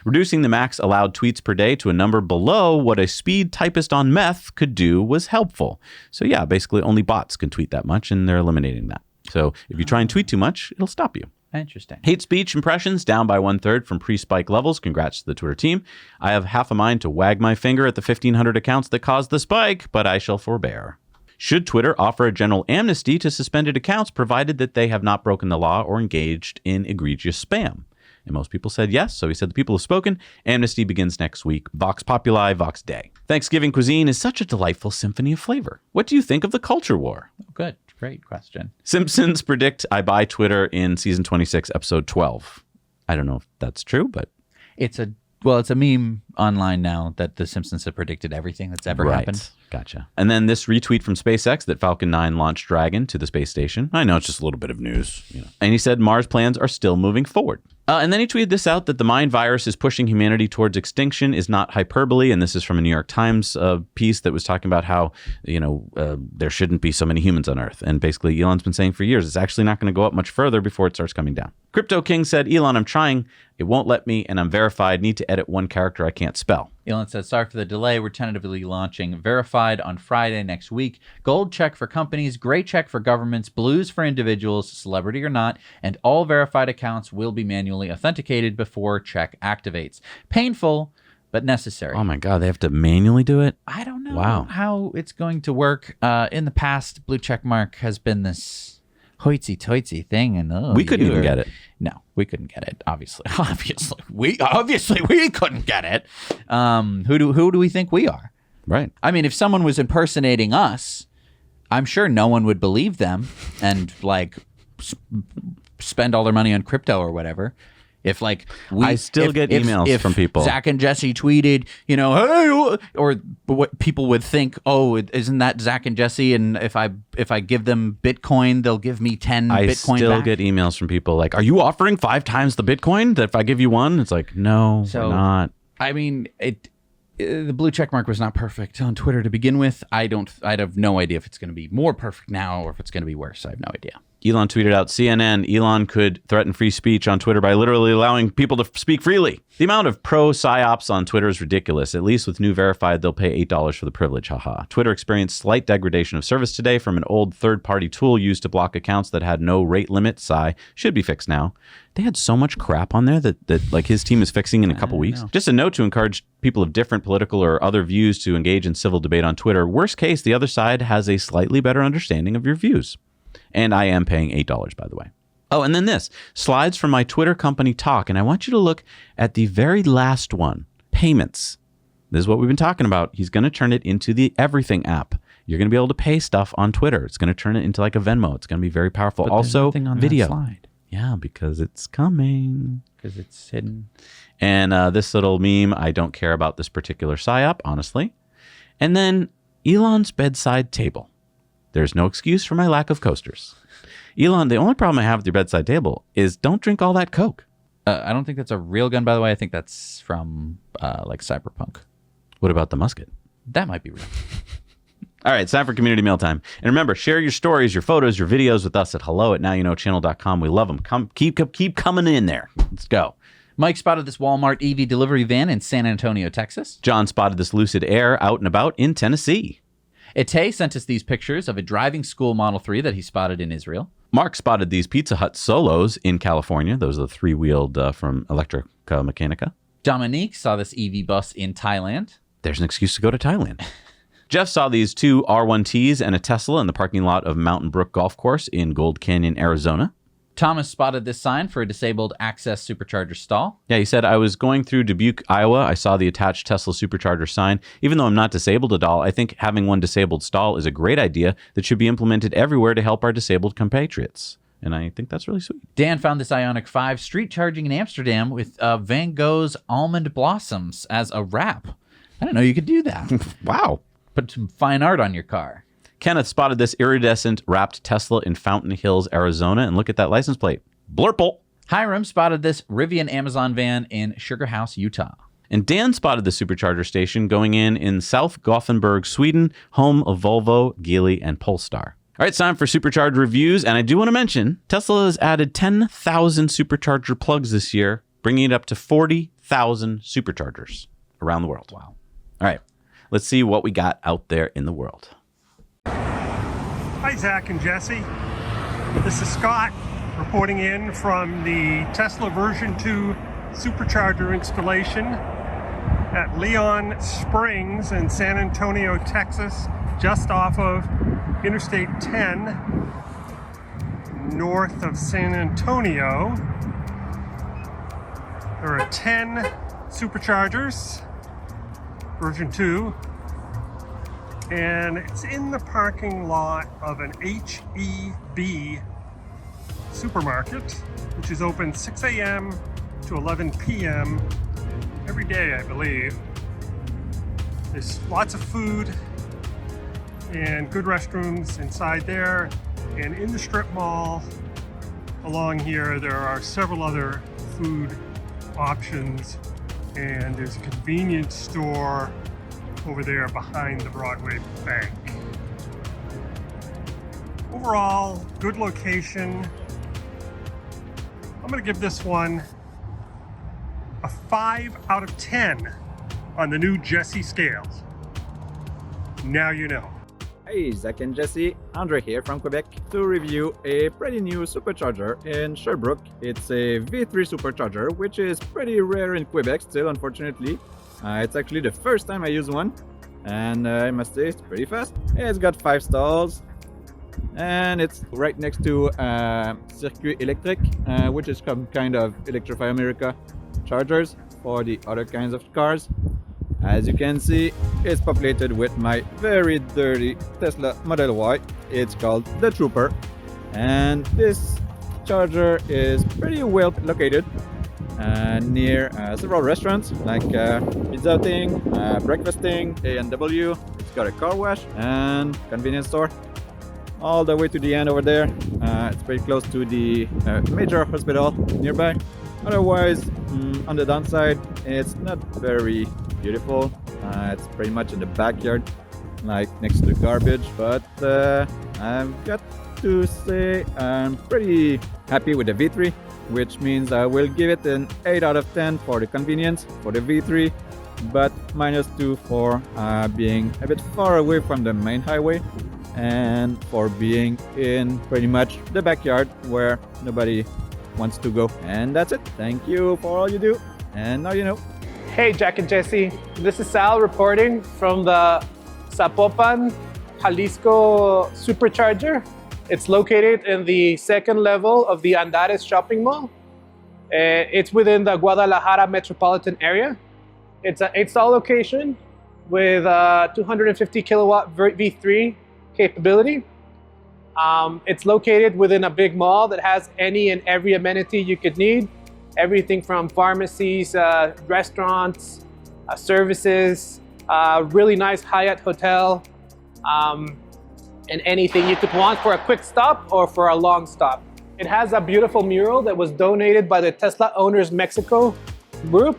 Reducing the max allowed tweets per day to a number below what a speed typist on meth could do was helpful. So yeah, basically only bots can tweet that much, and they're eliminating that. So if you try and tweet too much, it'll stop you. Interesting. Hate speech impressions down by 1/3 from pre-spike levels. Congrats to the Twitter team. I have half a mind to wag my finger at the 1,500 accounts that caused the spike, but I shall forbear. Should Twitter offer a general amnesty to suspended accounts provided that they have not broken the law or engaged in egregious spam? And most people said yes, so he said the people have spoken. Amnesty begins next week. Vox Populi, Vox Dei. Thanksgiving cuisine is such a delightful symphony of flavor. What do you think of the culture war? Good. Great question. Simpsons predict I buy Twitter in season 26, episode 12. I don't know if that's true, but... It's a meme online now that the Simpsons have predicted everything that's ever happened. Gotcha. And then this retweet from SpaceX that Falcon 9 launched Dragon to the space station. I know it's just a little bit of news. And he said Mars plans are still moving forward. And then he tweeted this out, that the mind virus is pushing humanity towards extinction is not hyperbole. And this is from a New York Times piece that was talking about how, there shouldn't be so many humans on Earth. And basically, Elon's been saying for years, it's actually not going to go up much further before it starts coming down. Crypto King said, Elon, I'm trying. It won't let me, and I'm verified. Need to edit one character I can't spell. Elon said, sorry for the delay. We're tentatively launching Verified on Friday next week. Gold check for companies, gray check for governments, blues for individuals, celebrity or not, and all verified accounts will be manually authenticated before check activates. Painful, but necessary. Oh my God, they have to manually do it? I don't know how it's going to work. In the past, blue check mark has been this hoity-toity thing, and we couldn't even get it. No, we couldn't get it. Obviously, we couldn't get it. Who do we think we are? Right. I mean, if someone was impersonating us, I'm sure no one would believe them and spend all their money on crypto or whatever. If I still get emails from people. Zach and Jesse tweeted, hey, or what people would think, oh, isn't that Zach and Jesse? And if I give them Bitcoin, they'll give me 10 Bitcoin back. I still get emails from people like, are you offering 5 times the Bitcoin that if I give you one? It's like, no, we're not. I mean, the blue check mark was not perfect on Twitter to begin with. I'd have no idea if it's going to be more perfect now or if it's going to be worse. I have no idea. Elon tweeted out, CNN, Elon could threaten free speech on Twitter by literally allowing people to speak freely. The amount of pro-psyops on Twitter is ridiculous. At least with new verified, they'll pay $8 for the privilege, haha. Twitter experienced slight degradation of service today from an old third-party tool used to block accounts that had no rate limit. Sigh. Should be fixed now. They had so much crap on there that his team is fixing in a couple weeks. Just a note to encourage people of different political or other views to engage in civil debate on Twitter. Worst case, the other side has a slightly better understanding of your views. And I am paying $8, by the way. Oh, and then this. Slides from my Twitter company talk. And I want you to look at the very last one. Payments. This is what we've been talking about. He's going to turn it into the Everything app. You're going to be able to pay stuff on Twitter. It's going to turn it into like a Venmo. It's going to be very powerful. But also, there's nothing on video. That slide. Yeah, because it's coming. Because it's hidden. And this little meme, I don't care about this particular PSYOP, honestly. And then Elon's bedside table. There's no excuse for my lack of coasters. Elon, the only problem I have with your bedside table is don't drink all that Coke. I don't think that's a real gun, by the way. I think that's from Cyberpunk. What about the musket? That might be real. All right, it's time for community mail time. And remember, share your stories, your photos, your videos with us at hello@nowyouknowchannel.com. We love them. Keep coming in there. Let's go. Mike spotted this Walmart EV delivery van in San Antonio, Texas. John spotted this Lucid Air out and about in Tennessee. Itay sent us these pictures of a driving school Model 3 that he spotted in Israel. Mark spotted these Pizza Hut Solos in California. Those are the three-wheeled from Electrica Mechanica. Dominique saw this EV bus in Thailand. There's an excuse to go to Thailand. Jeff saw these 2 R1Ts and a Tesla in the parking lot of Mountain Brook Golf Course in Gold Canyon, Arizona. Thomas spotted this sign for a disabled access supercharger stall. Yeah, he said, I was going through Dubuque, Iowa. I saw the attached Tesla supercharger sign. Even though I'm not disabled at all, I think having one disabled stall is a great idea that should be implemented everywhere to help our disabled compatriots. And I think that's really sweet. Dan found this Ioniq 5 street charging in Amsterdam with Van Gogh's Almond Blossoms as a wrap. I didn't know you could do that. Wow. Put some fine art on your car. Kenneth spotted this iridescent wrapped Tesla in Fountain Hills, Arizona, and look at that license plate. Blurple. Hiram spotted this Rivian Amazon van in Sugar House, Utah. And Dan spotted the supercharger station going in South Gothenburg, Sweden, home of Volvo, Geely, and Polestar. All right, it's time for supercharger reviews, and I do want to mention Tesla has added 10,000 supercharger plugs this year, bringing it up to 40,000 superchargers around the world. Wow. All right, let's see what we got out there in the world. Hi, Zach and Jesse. This is Scott reporting in from the Tesla version 2 supercharger installation at Leon Springs in San Antonio, Texas, just off of Interstate 10, north of San Antonio. There are 10 superchargers, version 2. And it's in the parking lot of an H-E-B supermarket, which is open 6 a.m. to 11 p.m. every day, I believe. There's lots of food and good restrooms inside there. And in the strip mall along here, there are several other food options, and there's a convenience store over there behind the Broadway Bank. Overall, good location. I'm going to give this one a 5 out of 10 on the new Jesse scales. Now you know. Hey, Zach and Jesse, Andre here from Quebec to review a pretty new supercharger in Sherbrooke. It's a V3 supercharger, which is pretty rare in Quebec still, unfortunately. It's actually the first time I use one, and I must say it's pretty fast. It's got 5 stalls, and it's right next to Circuit Electric, which is some kind of Electrify America chargers for the other kinds of cars. As you can see, it's populated with my very dirty Tesla Model Y. It's called the Trooper, and this charger is pretty well located near several restaurants like Pizza Ting, Breakfast Ting, A&W. It's got a car wash and convenience store all the way to the end over there. It's pretty close to the major hospital nearby. Otherwise, on the downside, it's not very beautiful. It's pretty much in the backyard, like next to the garbage, but I've got to say I'm pretty happy with the V3, which means I will give it an 8 out of 10 for the convenience for the V3, but -2 for being a bit far away from the main highway and for being in pretty much the backyard where nobody wants to go. And that's it. Thank you for all you do, and now you know. Hey, Jack and Jesse. This is Sal reporting from the Zapopan, Jalisco Supercharger. It's located in the second level of the Andares shopping mall. It's within the Guadalajara metropolitan area. It's an 8-stall location with 250 kilowatt V3 capability. It's located within a big mall that has any and every amenity you could need. Everything from pharmacies, restaurants, services, really nice Hyatt hotel, and anything you could want for a quick stop or for a long stop. It has a beautiful mural that was donated by the Tesla Owners Mexico group.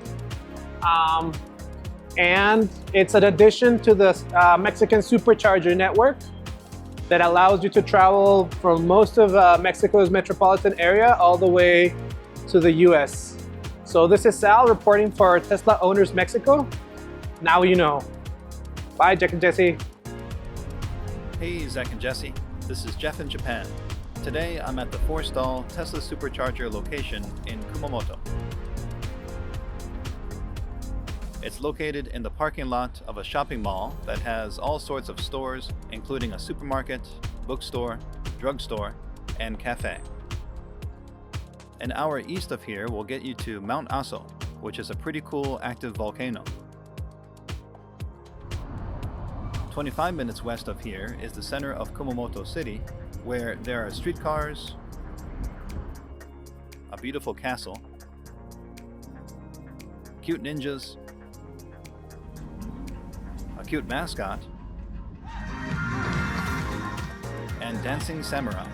And it's an addition to the Mexican Supercharger network that allows you to travel from most of Mexico's metropolitan area all the way to the US. So this is Sal reporting for Tesla Owners Mexico. Now you know. Bye, Jack and Jesse. Hey, Zach and Jesse. This is Jeff in Japan. Today I'm at the 4-stall Tesla Supercharger location in Kumamoto. It's located in the parking lot of a shopping mall that has all sorts of stores, including a supermarket, bookstore, drugstore, and cafe. An hour east of here will get you to Mount Aso, which is a pretty cool active volcano. 25 minutes west of here is the center of Kumamoto City, where there are streetcars, a beautiful castle, cute ninjas, a cute mascot, and dancing samurai.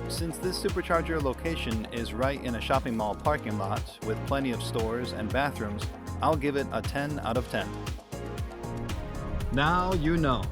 Since this supercharger location is right in a shopping mall parking lot with plenty of stores and bathrooms, I'll give it a 10 out of 10. Now you know.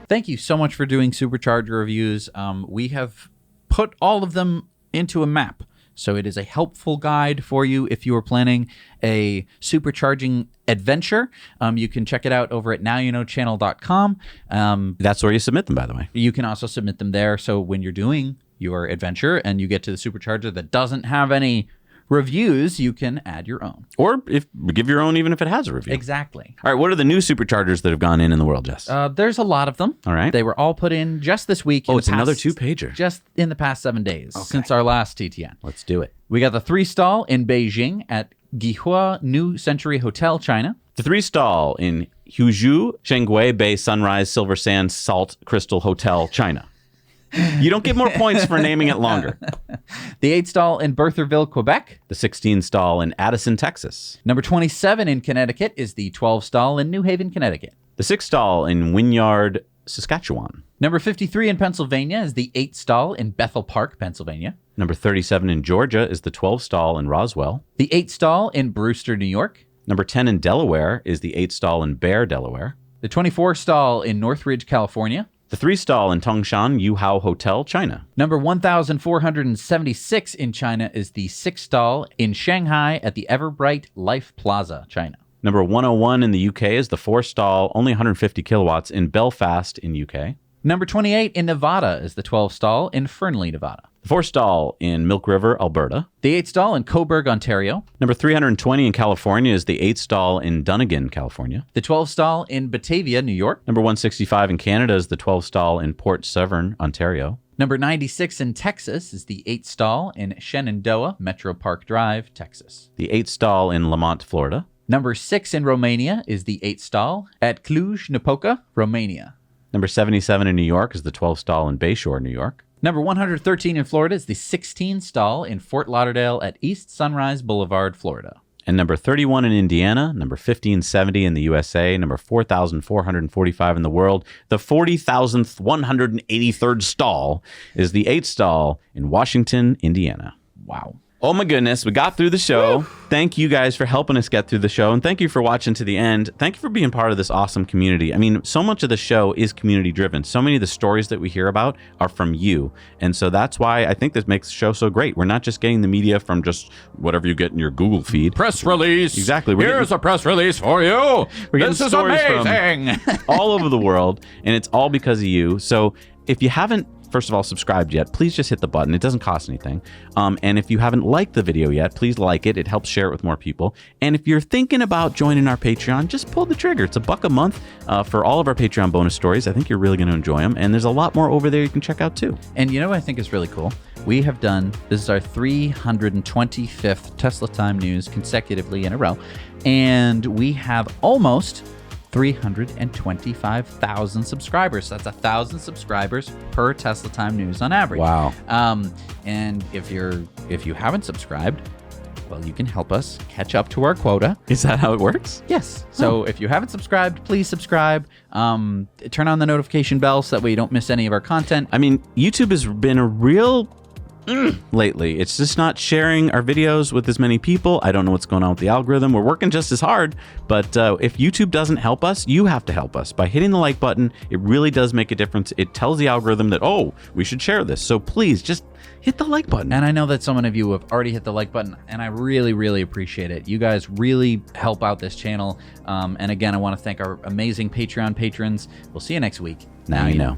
Thank you so much for doing Supercharger reviews. We have put all of them into a map. So it is a helpful guide for you if you are planning a supercharging adventure. You can check it out over at nowyouknowchannel.com. That's where you submit them, by the way. You can also submit them there. So when you're doing your adventure and you get to the supercharger that doesn't have any reviews, you can add your own. Or give your own even if it has a review. Exactly. All right, what are the new superchargers that have gone in the world, Jess? There's a lot of them. All right. They were all put in just this week. Oh, it's another 2-pager. Just in the past 7 days since our last TTN. Let's do it. We got the 3-stall in Beijing at Gihua New Century Hotel, China. The 3-stall in Huzhou, Shengui Bay Sunrise Silver Sand Salt Crystal Hotel, China. You don't get more points for naming it longer. The 8-stall in Bertherville, Quebec. The 16-stall in Addison, Texas. Number 27 in Connecticut is the 12-stall in New Haven, Connecticut. The 6-stall in Wynyard Saskatchewan. Number 53 in Pennsylvania is the 8 stall in Bethel Park, Pennsylvania. Number 37 in Georgia is the 12 stall in Roswell. The 8 stall in Brewster, New York. Number 10 in Delaware is the 8 stall in Bear, Delaware. The 24 stall in Northridge, California. The 3 stall in Tongshan Yuhao Hotel, China. Number 1,476 in China is the 6 stall in Shanghai at the Everbright Life Plaza, China. Number 101 in the UK is the 4 stall, only 150 kilowatts, in Belfast in UK. Number 28 in Nevada is the 12 stall in Fernley, Nevada. The 4 stall in Milk River, Alberta. The 8 stall in Coburg, Ontario. Number 320 in California is the 8 stall in Dunnigan, California. The 12 stall in Batavia, New York. Number 165 in Canada is the 12 stall in Port Severn, Ontario. Number 96 in Texas is the 8 stall in Shenandoah, Metro Park Drive, Texas. The 8 stall in Lamont, Florida. Number 6 in Romania is the 8 stall at Cluj-Napoca, Romania. Number 77 in New York is the 12 stall in Bayshore, New York. Number 113 in Florida is the 16 stall in Fort Lauderdale at East Sunrise Boulevard, Florida. And number 31 in Indiana, number 1570 in the USA, number 4,445 in the world, the 40,000th 183rd stall is the 8 stall in Washington, Indiana. Wow. Oh my goodness, we got through the show. Woo! Thank you guys for helping us get through the show, and thank you for watching to the end. Thank you for being part of this awesome community. I mean, so much of the show is community driven. So many of the stories that we hear about are from you, and so that's why I think this makes the show so great. We're not just getting the media from just whatever you get in your Google feed. Press release. Exactly. Here's a press release for you. This is amazing. From all over the world, and it's all because of you. So if you haven't, first of all, subscribed yet, please just hit the button. It doesn't cost anything. And if you haven't liked the video yet, please like it. It helps share it with more people. And if you're thinking about joining our Patreon, just pull the trigger. It's $1 a month for all of our Patreon bonus stories. I think you're really going to enjoy them. And there's a lot more over there you can check out too. And you know what I think is really cool? We have done, this is our 325th Tesla Time News consecutively in a row. And we have almost 325,000 subscribers. That's 1,000 subscribers per Tesla Time News on average. Wow. And if you haven't subscribed, well, you can help us catch up to our quota. Is that how it works? Yes. So if you haven't subscribed, please subscribe. Turn on the notification bell so that way you don't miss any of our content. I mean, YouTube has been a real lately. It's just not sharing our videos with as many people. I don't know what's going on with the algorithm. We're working just as hard, but if YouTube doesn't help us, you have to help us by hitting the like button. It really does make a difference. It tells the algorithm that, oh, we should share this. So please just hit the like button. And I know that so many of you have already hit the like button, and I really, really appreciate it. You guys really help out this channel. And again, I want to thank our amazing Patreon patrons. We'll see you next week. Now you know.